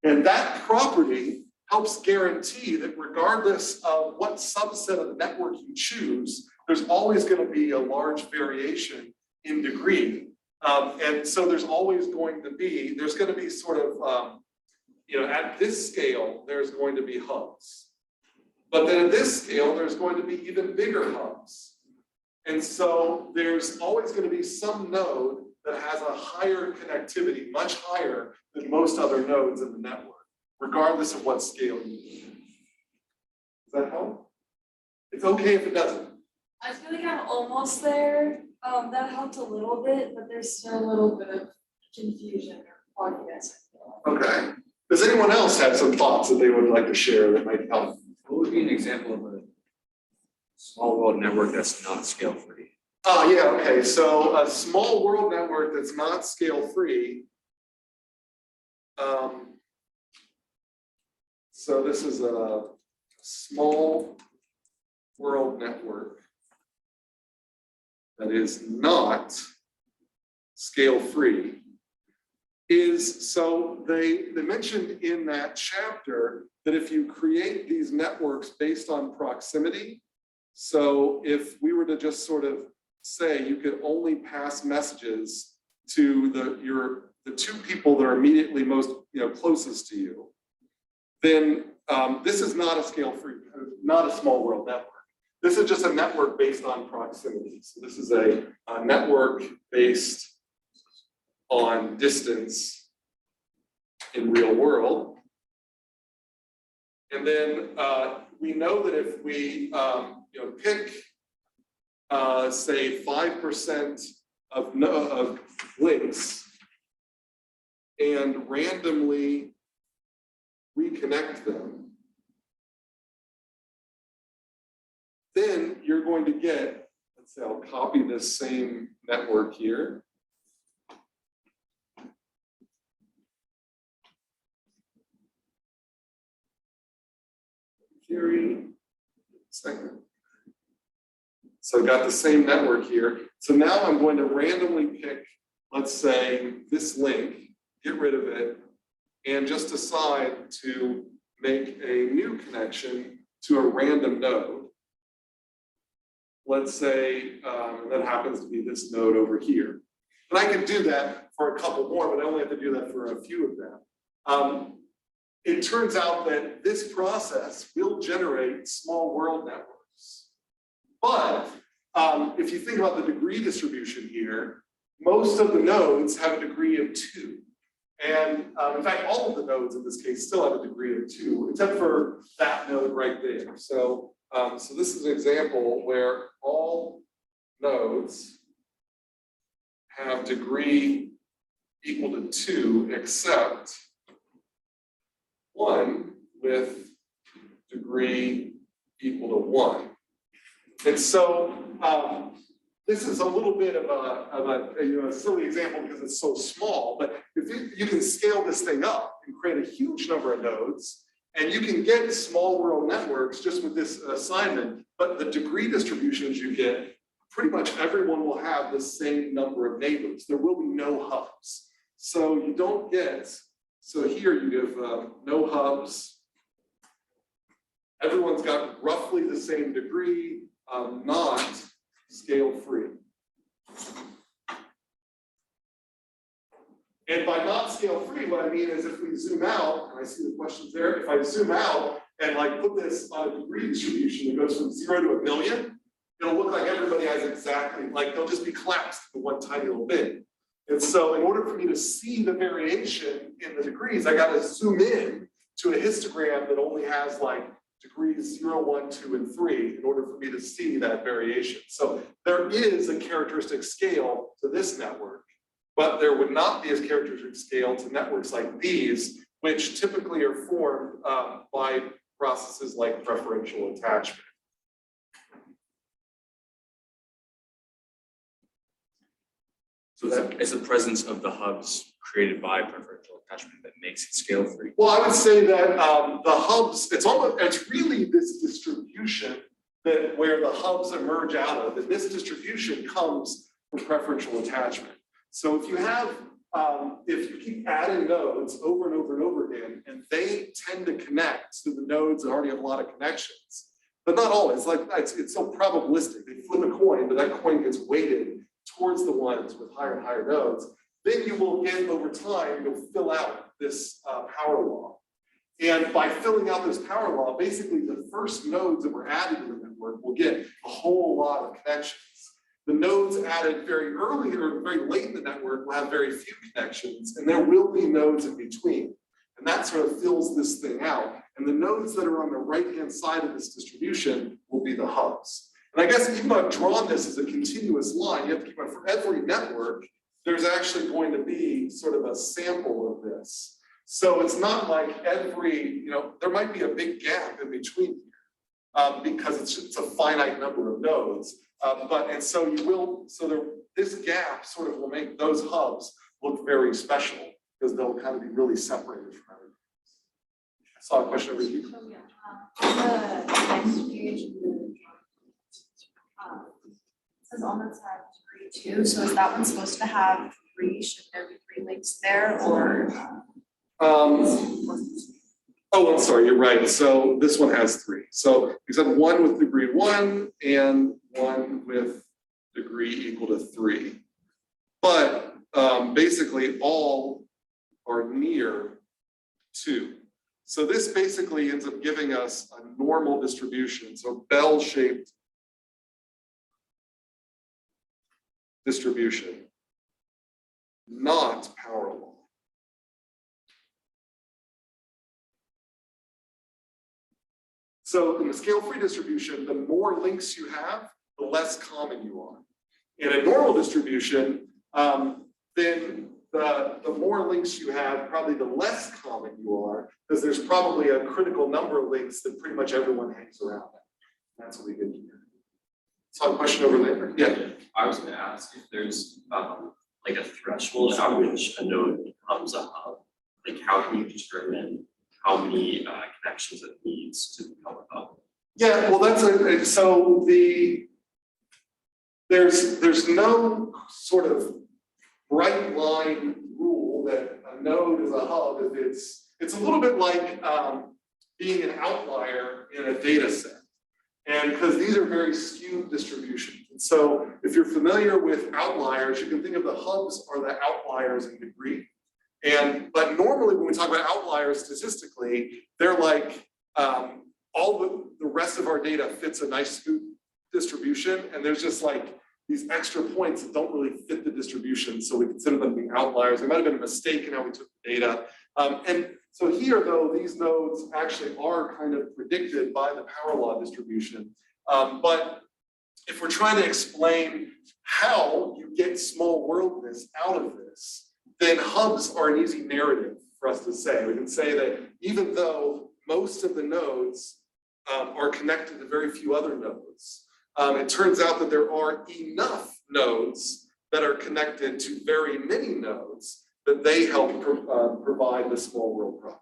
And that property helps guarantee that regardless of what subset of the network you choose, there's always going to be a large variation in degree. And so there's going to be sort of, at this scale, there's going to be hubs. But then at this scale, there's going to be even bigger hubs. And so there's always going to be some node that has a higher connectivity, much higher than most other nodes in the network, regardless of what scale you use. Does that help? It's okay if it doesn't. I feel like I'm almost there. That helped a little bit, but there's still a little bit of confusion or fogginess, I feel like. Okay. Does anyone else have some thoughts that they would like to share that might help? What would be an example of a small world network that's not scale free? Oh, yeah, okay, so a small world network that's not scale free. So this is a small world network that is not scale free. So they mentioned in that chapter that if you create these networks based on proximity, so if we were to just sort of say you could only pass messages to the two people that are immediately most closest to you, then this is not a scale-free, not a small world network. This is just a network based on proximity. So this is a network based on distance in real world. And then we know that if we pick say 5% of links and randomly reconnect them, then you're going to get, let's say I'll copy this same network here. Theory, second. So I've got the same network here. So now I'm going to randomly pick, let's say, this link, get rid of it, and just decide to make a new connection to a random node. Let's say that happens to be this node over here. And I can do that for a couple more, but I only have to do that for a few of them. It turns out that this process will generate small world networks. But if you think about the degree distribution here, most of the nodes have a degree of 2. And in fact, all of the nodes in this case still have a degree of 2, except for that node right there. So this is an example where all nodes have degree equal to 2, except one with degree equal to 1. And so this is a little bit of a silly example because it's so small, but if you can scale this thing up and create a huge number of nodes, and you can get small world networks just with this assignment, but the degree distributions you get, pretty much everyone will have the same number of neighbors. There will be no hubs. So you don't get, so here you give no hubs. Everyone's got roughly the same degree, not scale free. And by not scale free, what I mean is if we zoom out, and I see the questions there, if I zoom out and like put this on a degree distribution that goes from 0 to 1 million, it'll look like everybody has exactly, like they'll just be collapsed to one tiny little bit. And so in order for me to see the variation in the degrees, I got to zoom in to a histogram that only has like degrees 0, 1, 2, and 3 in order for me to see that variation. So there is a characteristic scale to this network, but there would not be a characteristic scale to networks like these, which typically are formed by processes like preferential attachment. So it's the presence of the hubs created by preferential attachment that makes it scale free. Well, I would say that the hubs, it's really this distribution that where the hubs emerge out of, and this distribution comes from preferential attachment. So if you have, if you keep adding nodes over and over and over again, and they tend to connect to the nodes that already have a lot of connections, but not always, like it's so probabilistic. They flip a coin, but that coin gets weighted towards the ones with higher and higher nodes. Then you will get over time, you'll fill out this power law. And by filling out this power law, basically the first nodes that were added to the network will get a whole lot of connections. The nodes added very early or very late in the network will have very few connections, and there will be nodes in between. And that sort of fills this thing out. And the nodes that are on the right-hand side of this distribution will be the hubs. And I guess even though I've drawn this as a continuous line, you have to keep in mind for every network, there's actually going to be sort of a sample of this. So it's not like every, there might be a big gap in between here because it's a finite number of nodes. This gap sort of will make those hubs look very special because they'll kind of be really separated from everything. I saw a question over here. So yeah, the next page, it says on the side degree 2. So is that one supposed to have 3? Should there be 3 links there, or? Oh, I'm sorry, you're right. So this one has 3. So we said 1 with degree 1 and 1 with degree equal to 3. But basically all are near 2. So this basically ends up giving us a normal distribution. So bell-shaped distribution, not power law. So in the scale-free distribution, the more links you have, the less common you are. In a normal distribution, then the more links you have, probably the less common you are, because there's probably a critical number of links that pretty much everyone hangs around at. That's what we get here. So a question over there. Yeah. I was going to ask if there's like a threshold at which a node becomes a hub. Like, how can you determine how many connections it needs to become a hub? Yeah, well, there's no sort of bright line rule that a node is a hub if it's a little bit like being an outlier in a data set. And because these are very skewed distributions. And so if you're familiar with outliers, you can think of the hubs are the outliers in degree. But normally when we talk about outliers statistically, they're like all the rest of our data fits a nice smooth distribution, and there's just like these extra points that don't really fit the distribution, so we consider them being outliers. There might have been a mistake in how we took the data. And so here, though, these nodes actually are kind of predicted by the power law distribution. But if we're trying to explain how you get small worldness out of this, then hubs are an easy narrative for us to say. We can say that even though most of the nodes are connected to very few other nodes, it turns out that there are enough nodes that are connected to very many nodes that they help provide the small world problem.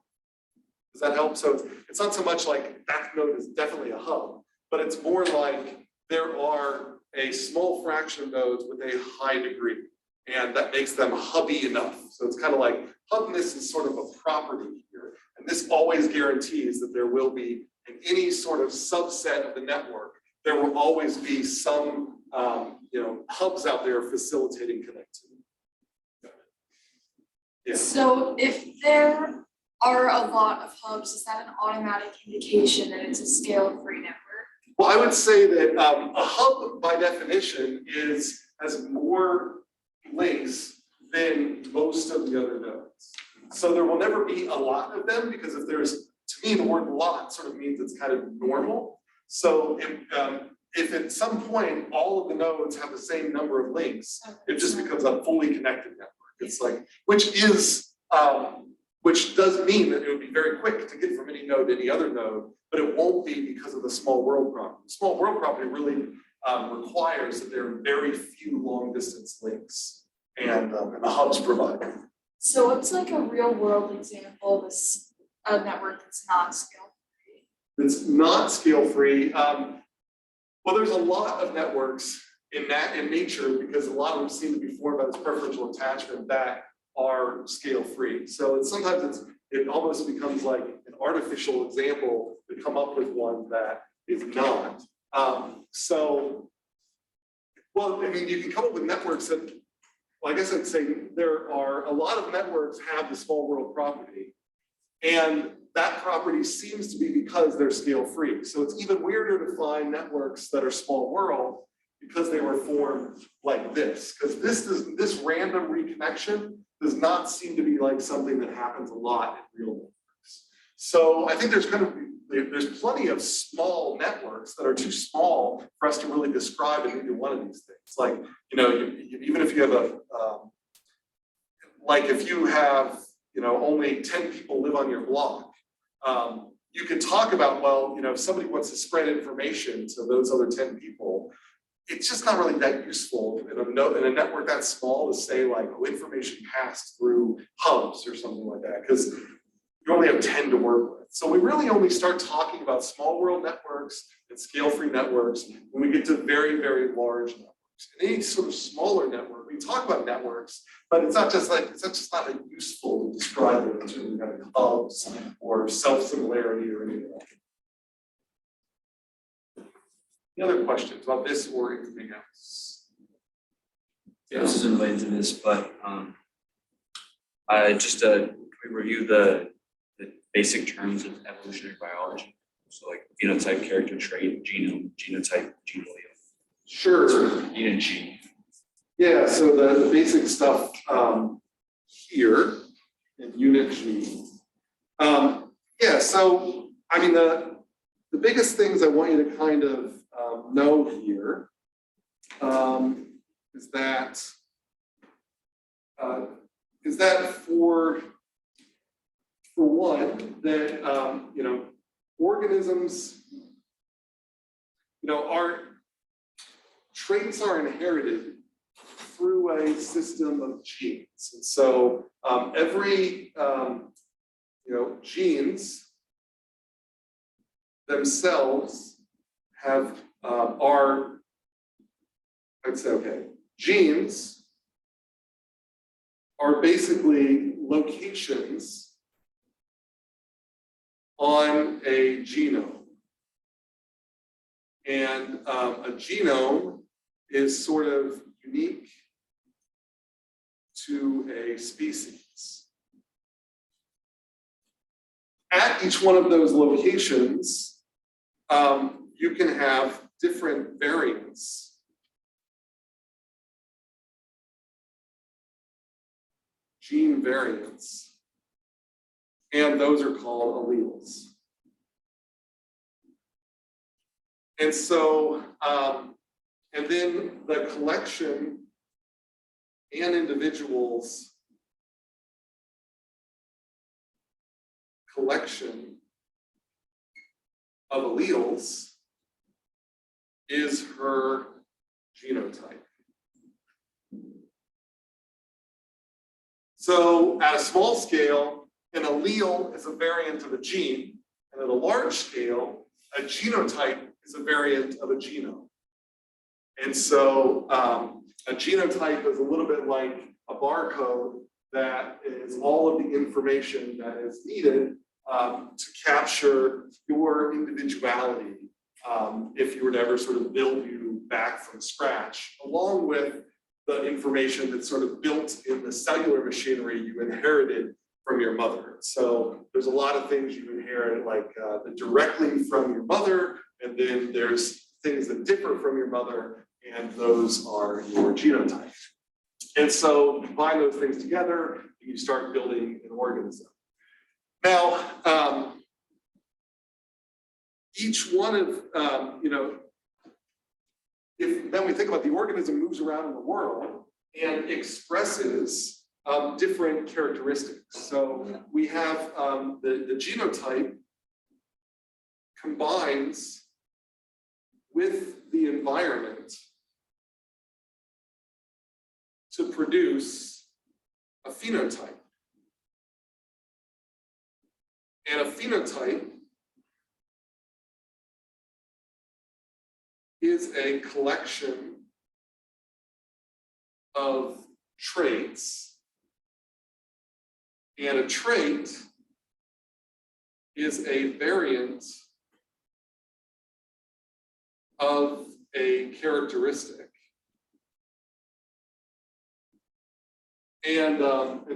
Does that help? So it's not so much like that node is definitely a hub, but it's more like there are a small fraction of nodes with a high degree, and that makes them hubby enough. So it's kind of like hubness is sort of a property here. And this always guarantees that there will be, in any sort of subset of the network, there will always be some hubs out there facilitating connectivity. Yeah. So if there are a lot of hubs, is that an automatic indication that it's a scale-free network? Well, I would say that a hub, by definition, has more links than most of the other nodes. So there will never be a lot of them, because to me, the word lot sort of means it's kind of normal. So if at some point all of the nodes have the same number of links, it just becomes a fully connected network. It's like, which does mean that it would be very quick to get from any node to any other node, but it won't be because of the small world property. The small world property really requires that there are very few long distance links, and the hubs provide. So what's like a real world example of a network that's not scale-free? It's not scale-free. Well, there's a lot of networks in nature, because a lot of them seem to be formed by this preferential attachment that are scale-free. So it almost becomes like an artificial example to come up with one that is not. You can come up with networks that, well, I guess I'd say there are a lot of networks have the small world property, and that property seems to be because they're scale-free. So it's even weirder to find networks that are small world because they were formed like this, because this random reconnection does not seem to be like something that happens a lot in real networks. So I think there's kind of there's plenty of small networks that are too small for us to really describe in either one of these things. Like, even if you have like if you have, only 10 people live on your block, you could talk about, well, if somebody wants to spread information to those other 10 people, it's just not really that useful in a network that small to say like, oh, information passed through hubs or something like that, because you only have 10 to work with. So we really only start talking about small world networks and scale-free networks when we get to very, very large networks. In any sort of smaller network, we talk about networks, but it's not just not useful to describe it in terms of hubs or self-similarity or anything like that. Any other questions about this or anything else? Yeah, this isn't related to this, but we review the basic terms of evolutionary biology. So like phenotype, character trait, genome, genotype, gene allele. Sure. E and G. Yeah, so the basic stuff here in unit G. Yeah, so I mean the biggest things I want you to kind of know here is that for one, that organisms, traits are inherited through a system of genes. And so every, genes themselves have, genes are basically locations on a genome. And a genome is sort of unique to a species. At each one of those locations, you can have different variants gene variants, and those are called alleles. And so, and then the collection and individuals collection of alleles is her genotype. So at a small scale, an allele is a variant of a gene, and at a large scale, a genotype is a variant of a genome. And so a genotype is a little bit like a barcode that is all of the information that is needed to capture your individuality if you were to ever sort of build you back from scratch, along with the information that's sort of built in the cellular machinery you inherited from your mother. So there's a lot of things you inherit like directly from your mother, and then there's things that differ from your mother, and those are your genotype. And so combine those things together, and you start building an organism. Now, each one of, if then we think about the organism moves around in the world and expresses different characteristics. So we have the genotype combines with the environment to produce a phenotype. And a phenotype is a collection of traits, and a trait is a variant of a characteristic. And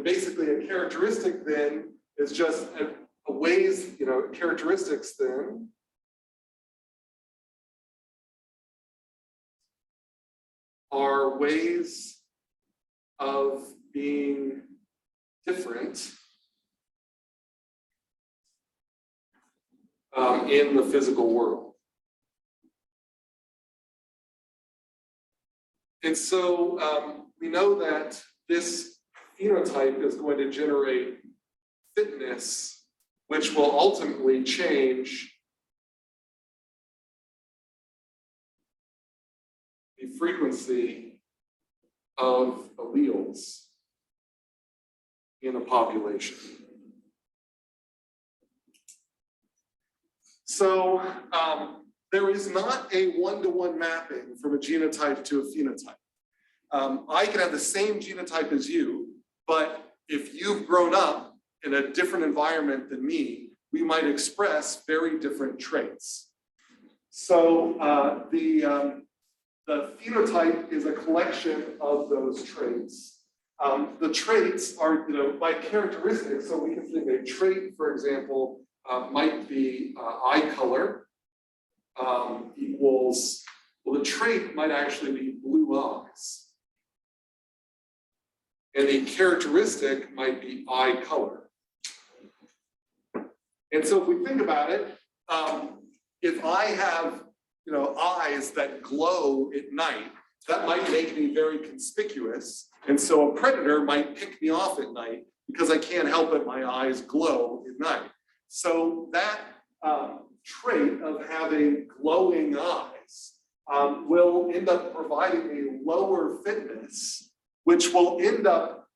basically a characteristic then is just a ways, characteristics then are ways of being different in the physical world. And so we know that this phenotype is going to generate fitness, which will ultimately change the frequency of alleles in a population. So there is not a one-to-one mapping from a genotype to a phenotype. I can have the same genotype as you, but if you've grown up in a different environment than me, we might express very different traits. So the phenotype is a collection of those traits. The traits are, by characteristics, so we can think a trait, for example, might be eye color equals, well, the trait might actually be blue eyes. And the characteristic might be eye color. And so if we think about it, if I have, eyes that glow at night, that might make me very conspicuous. And so a predator might pick me off at night because I can't help it, my eyes glow at night. So that trait of having glowing eyes will end up providing a lower fitness, which will end up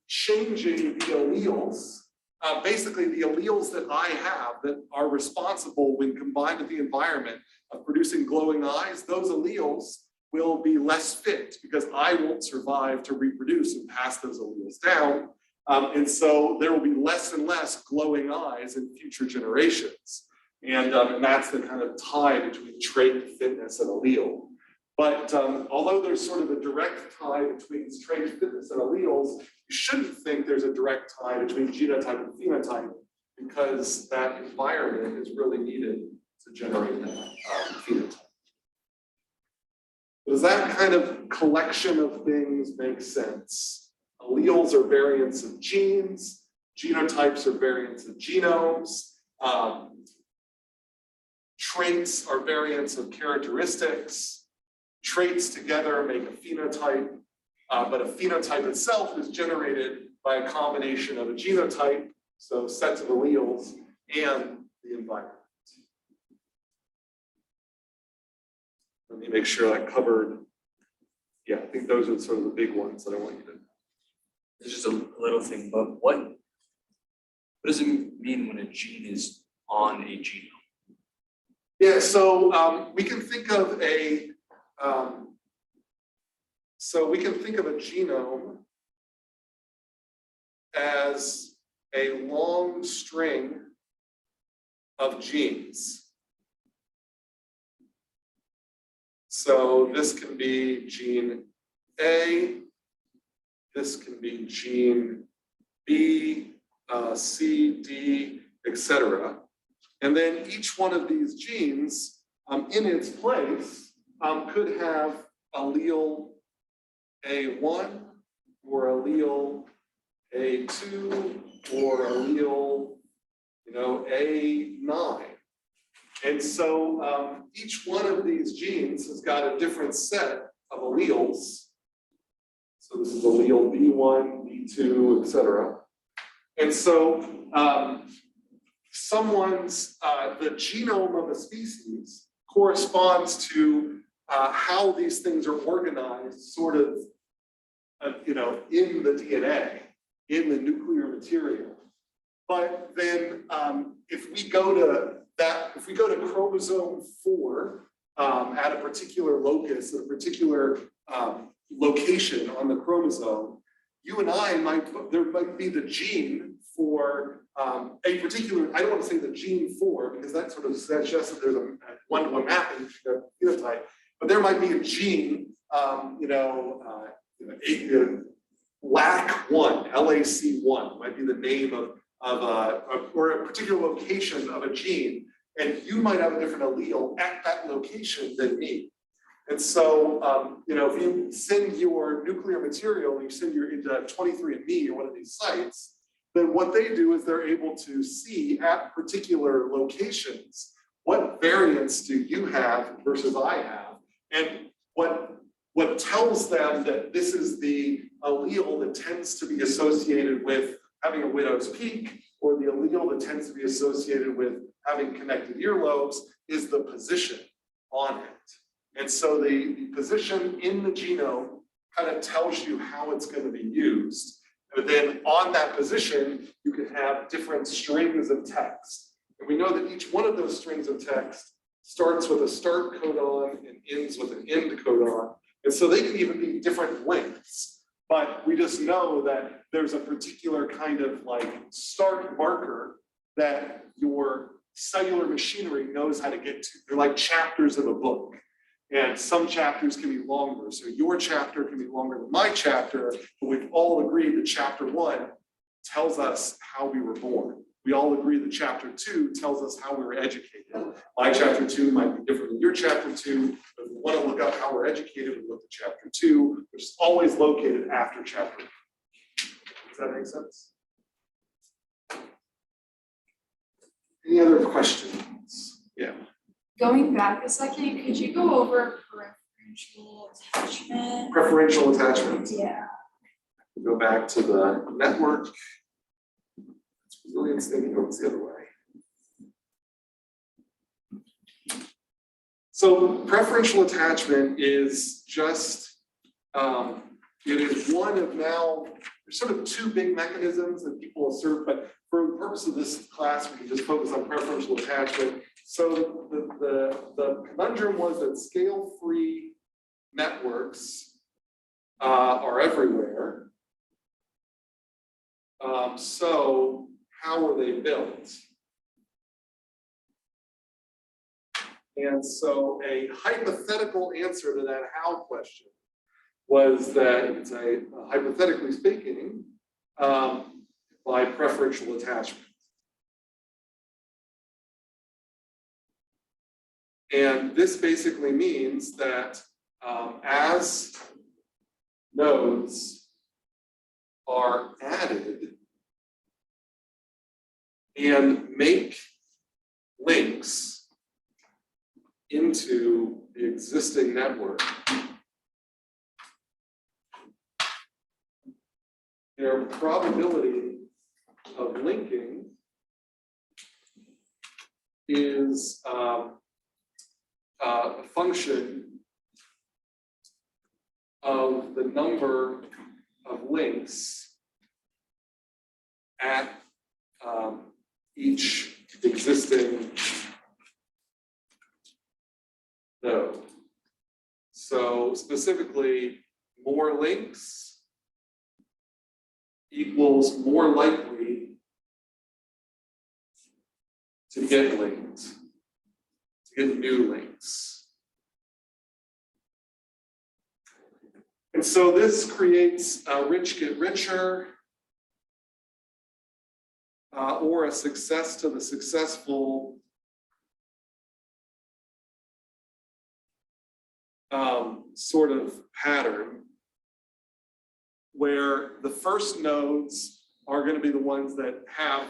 changing the alleles. Basically, the alleles that I have that are responsible when combined with the environment of producing glowing eyes, those alleles will be less fit because I won't survive to reproduce and pass those alleles down. And so there will be less and less glowing eyes in future generations. And that's the kind of tie between trait, fitness, and allele. But although there's sort of a direct tie between trait, fitness, and alleles, you shouldn't think there's a direct tie between genotype and phenotype because that environment is really needed to generate that phenotype. Does that kind of collection of things make sense? Alleles are variants of genes, genotypes are variants of genomes, traits are variants of characteristics, traits together make a phenotype, but a phenotype itself is generated by a combination of a genotype, so sets of alleles, and the environment. Let me make sure I covered, I think those are sort of the big ones that I want you to. It's just a little thing, but what does it mean when a gene is on a genome? Yeah, so we can think of a genome as a long string of genes. So this can be gene A, this can be gene B, C, D, etc. And then each one of these genes in its place could have allele A1 or allele A2 or allele, A9. And so each one of these genes has got a different set of alleles. So this is allele B1, B2, etc. And so the genome of a species corresponds to how these things are organized sort of, in the DNA, in the nuclear material. But then if we go to chromosome 4 at a particular locus, at a particular location on the chromosome, you and I there might be the gene for a particular, I don't want to say the gene for, because that sort of suggests that there's a one-to-one mapping to the phenotype, but there might be a gene, LAC1, LAC1 might be the name or a particular location of a gene, and you might have a different allele at that location than me. And so, if you send your nuclear material, you send your into 23andMe or one of these sites, then what they do is they're able to see at particular locations, what variance do you have versus I have? And what tells them that this is the allele that tends to be associated with having a widow's peak, or the allele that tends to be associated with having connected earlobes, is the position on it. And so the position in the genome kind of tells you how it's going to be used. But then on that position, you can have different strings of text. And we know that each one of those strings of text starts with a start codon and ends with an end codon. And so they can even be different lengths. But we just know that there's a particular kind of like start marker that your cellular machinery knows how to get to. They're like chapters of a book. And some chapters can be longer. So your chapter can be longer than my chapter, but we've all agreed that chapter 1 tells us how we were born. We all agree that chapter 2 tells us how we were educated. My chapter 2 might be different than your chapter 2, but if we want to look up how we're educated, we look at chapter 2, which is always located after chapter 1. Does that make sense? Any other questions? Yeah. Going back a second, could you go over preferential attachment? Preferential attachment. Yeah. Go back to the network. Resilience thinking goes the other way. So preferential attachment is just, it is one of now, there's sort of two big mechanisms that people assert, but for the purpose of this class, we can just focus on preferential attachment. So the conundrum was that scale-free networks are everywhere. So how are they built? And so a hypothetical answer to that how question was that it's a hypothetically speaking by preferential attachment. And this basically means that as nodes are added and make links into the existing network, their probability of linking is a function of the number of links at each existing node. So specifically, more links equals more likely to get linked, to get new links. And so this creates a rich get richer, or a success to the successful sort of pattern, where the first nodes are going to be the ones that have,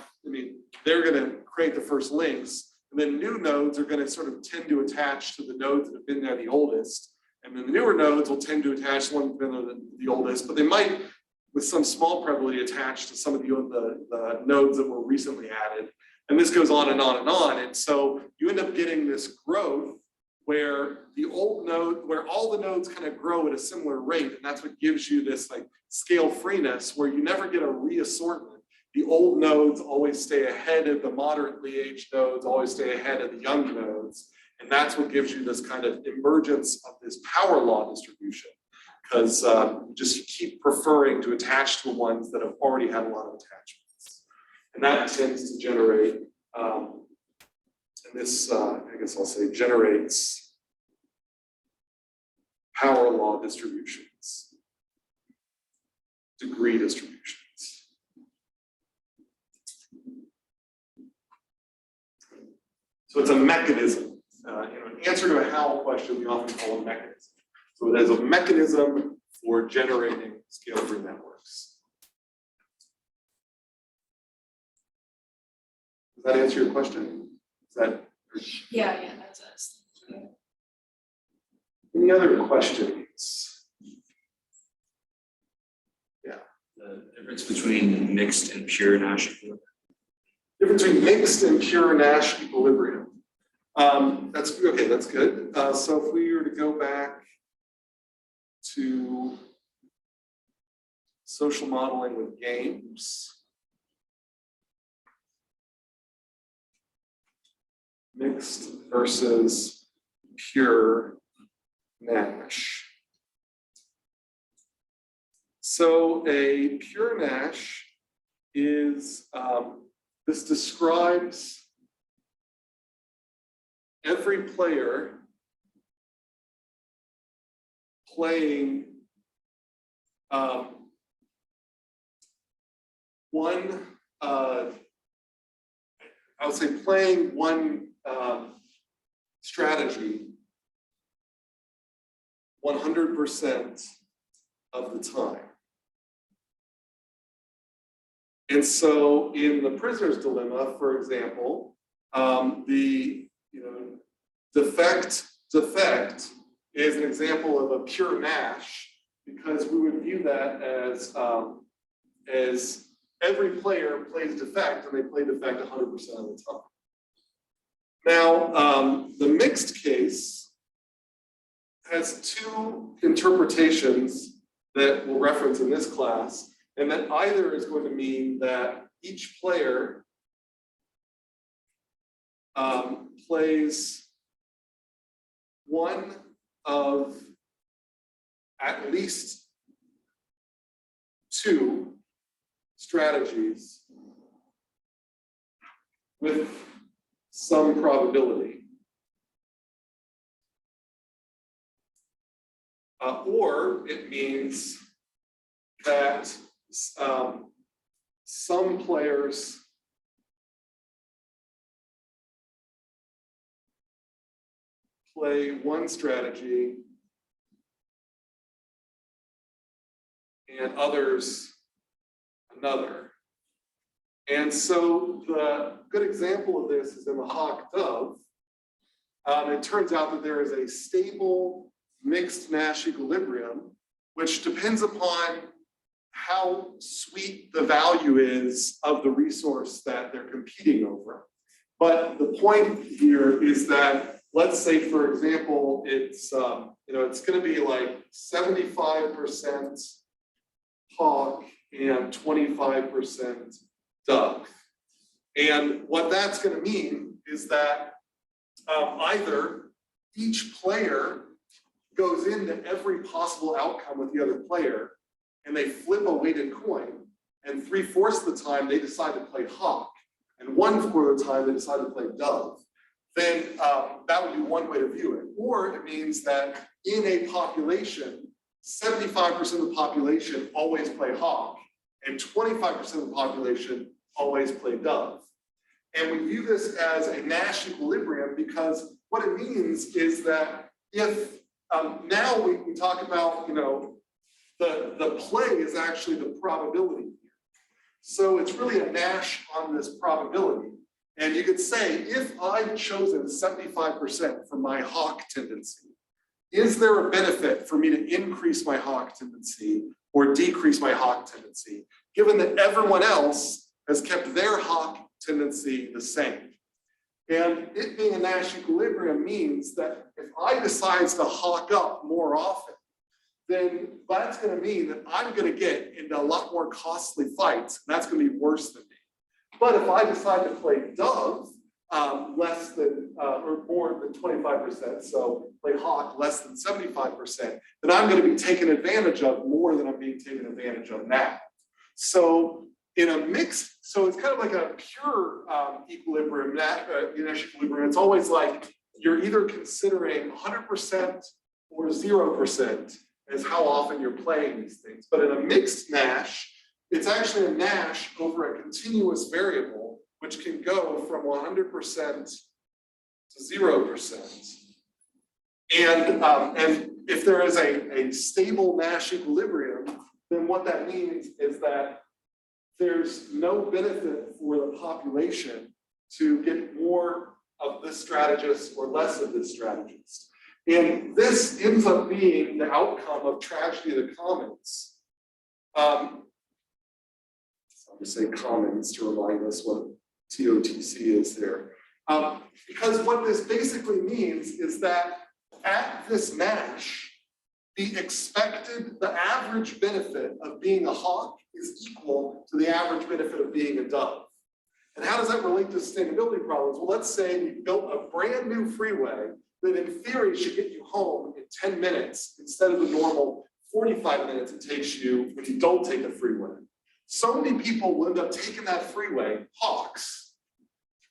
they're going to create the first links, and then new nodes are going to sort of tend to attach to the nodes that have been there the oldest, and then the newer nodes will tend to attach to the ones that have been the oldest, but they might, with some small probability, attach to some of the nodes that were recently added. And this goes on and on and on. And so you end up getting this growth where the old node, where all the nodes kind of grow at a similar rate. And that's what gives you this like scale freeness where you never get a reassortment. The old nodes always stay ahead of the moderately aged nodes, always stay ahead of the young nodes. And that's what gives you this kind of emergence of this power law distribution. Because just keep preferring to attach to the ones that have already had a lot of attachments. And that tends to generate, and this, I guess I'll say, generates power law distributions, degree distributions. So it's a mechanism. An answer to a how question we often call a mechanism. So it is a mechanism for generating scale-free networks. Does that answer your question? Is that, Yeah, that does. any other questions? The difference between mixed and pure Nash equilibrium. Difference between mixed and pure Nash equilibrium. That's okay, that's good. So if we were to go back to social modeling with games. Mixed versus pure Nash. So a pure Nash is, this describes every player playing I would say playing one strategy 100% of the time. And so in the prisoner's dilemma, for example, the defect is an example of a pure Nash, because we would view that as every player plays defect, and they play defect 100% of the time. Now, the mixed case has two interpretations that we'll reference in this class, and that either is going to mean that each player plays one of at least two strategies with some probability. Or it means that some players play one strategy and others another. And so the good example of this is in the hawk-dove. It turns out that there is a stable mixed Nash equilibrium, which depends upon how sweet the value is of the resource that they're competing over. But the point here is that, let's say, for example, it's it's going to be like 75% hawk and 25% dove. And what that's going to mean is that either each player goes into every possible outcome with the other player, and they flip a weighted coin, and 3/4 of the time they decide to play hawk, and 1/4 of the time they decide to play dove. Then that would be one way to view it. Or it means that in a population, 75% of the population always play hawk, and 25% of the population always play dove. And we view this as a Nash equilibrium because what it means is that if now we talk about, the play is actually the probability here. So it's really a Nash on this probability. And you could say, if I've chosen 75% for my hawk tendency, is there a benefit for me to increase my hawk tendency or decrease my hawk tendency, given that everyone else has kept their hawk tendency the same? And it being a Nash equilibrium means that if I decide to hawk up more often, then that's going to mean that I'm going to get into a lot more costly fights, and that's going to be worse than me. But if I decide to play dove less than or more than 25%, so play hawk less than 75%, then I'm going to be taken advantage of more than I'm being taken advantage of now. So in a mix, so it's kind of like a pure equilibrium, Nash equilibrium. It's always like you're either considering 100% or 0% as how often you're playing these things. But in a mixed Nash, it's actually a Nash over a continuous variable, which can go from 100% to 0%. And if there is a stable Nash equilibrium, then what that means is that there's no benefit for the population to get more of this strategist or less of this strategist. And this ends up being the outcome of tragedy of the commons. So I'm gonna say commons to remind us what TOTC is there. Because what this basically means is that at this MASH, the average benefit of being a hawk is equal to the average benefit of being a dove. And how does that relate to sustainability problems? Well, let's say we built a brand new freeway that in theory should get you home in 10 minutes instead of the normal 45 minutes it takes you when you don't take the freeway. So many people will end up taking that freeway, hawks,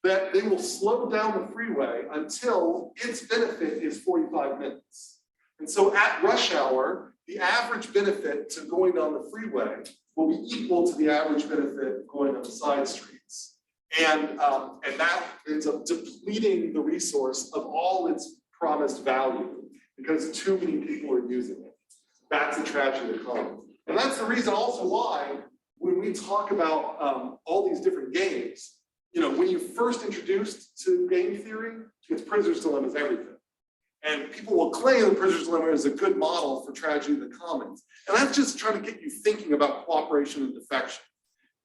that they will slow down the freeway until its benefit is 45 minutes. And so at rush hour, the average benefit to going down the freeway will be equal to the average benefit going on the side streets. And that ends up depleting the resource of all its promised value because too many people are using it. That's a tragedy of the commons. And that's the reason also why when we talk about all these different games, you know, when you first introduced to game theory, it's prisoner's dilemma is everything. And people will claim the prisoner's dilemma is a good model for tragedy of the commons. And that's just trying to get you thinking about cooperation and defection.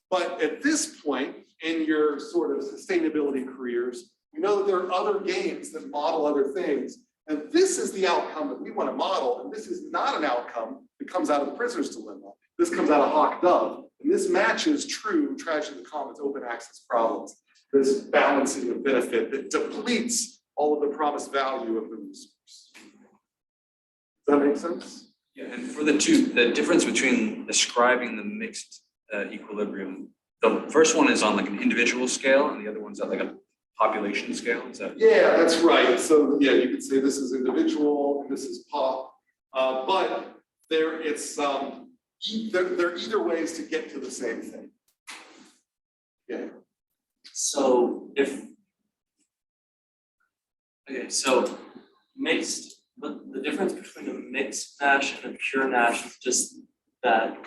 But at this point in your sort of sustainability careers, we know that there are other games that model other things. And this is the outcome that we want to model. And this is not an outcome that comes out of the prisoner's dilemma. This comes out of Hawk Dove. And this matches true tragedy of the commons open access problems. This balancing of benefit that depletes all of the promised value of the resource. Does that make sense? Yeah, and for the difference between describing the mixed equilibrium, the first one is on like an individual scale and the other one's at like a population scale, is that? Yeah, that's right. So yeah, you could say this is individual and this is pop, but they're either ways to get to the same thing. Yeah. So mixed, but the difference between a mixed Nash and a pure Nash is just that.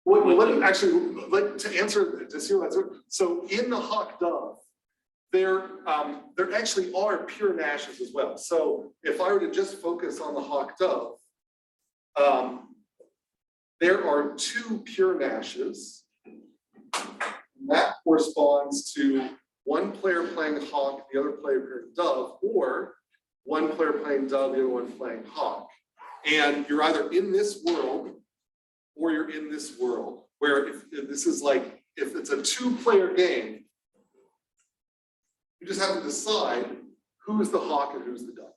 Let me actually like to answer to see what that's. So in the Hawk Dove, there actually are pure Nashes as well. So if I were to just focus on the Hawk Dove, there are two pure Nashes. And that corresponds to one player playing Hawk, the other player playing Dove, or one player playing Dove, the other one playing Hawk. And you're either in this world or you're in this world, where if this is like, if it's a two-player game, you just have to decide who's the Hawk and who's the Dove.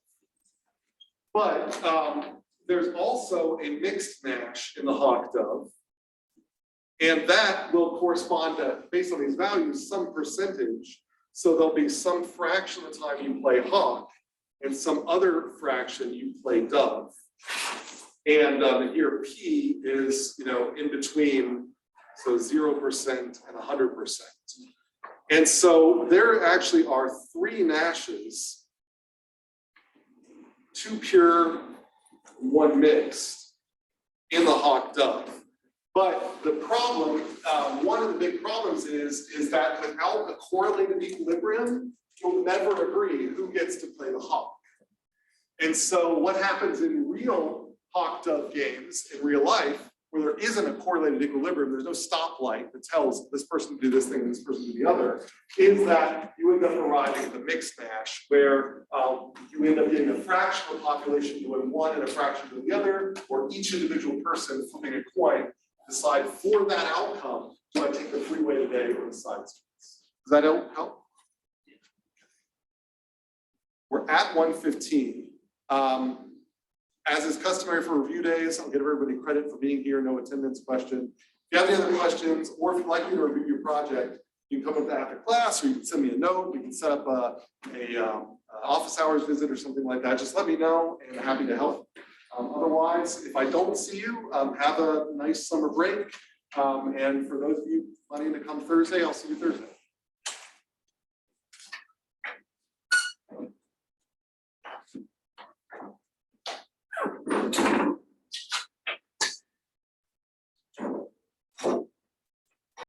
But there's also a mixed match in the Hawk Dove. And that will correspond to, based on these values, some percentage. So there'll be some fraction of the time you play Hawk and some other fraction you play Dove. And here P is, in between, so 0% and 100%. And so there actually are three Nashes, two pure, one mixed in the Hawk Dove. But the problem, one of the big problems is that without a correlated equilibrium, you'll never agree who gets to play the Hawk. And so what happens in real Hawk Dove games in real life, where there isn't a correlated equilibrium, there's no stoplight that tells this person to do this thing and this person to do the other, is that you end up arriving at the mixed Nash, where you end up getting a fraction of the population doing one and a fraction doing the other, or each individual person flipping a coin, decide for that outcome, do I take the freeway today or the side streets? Does that help? We're at 1:15. As is customary for review days, I'll give everybody credit for being here, no attendance question. If you have any other questions, or if you'd like me to review your project, you can come up to after class, or you can send me a note. We can set up a office hours visit or something like that. Just let me know, and I'm happy to help. Otherwise, if I don't see you, have a nice summer break. And for those of you planning to come Thursday, I'll see you Thursday.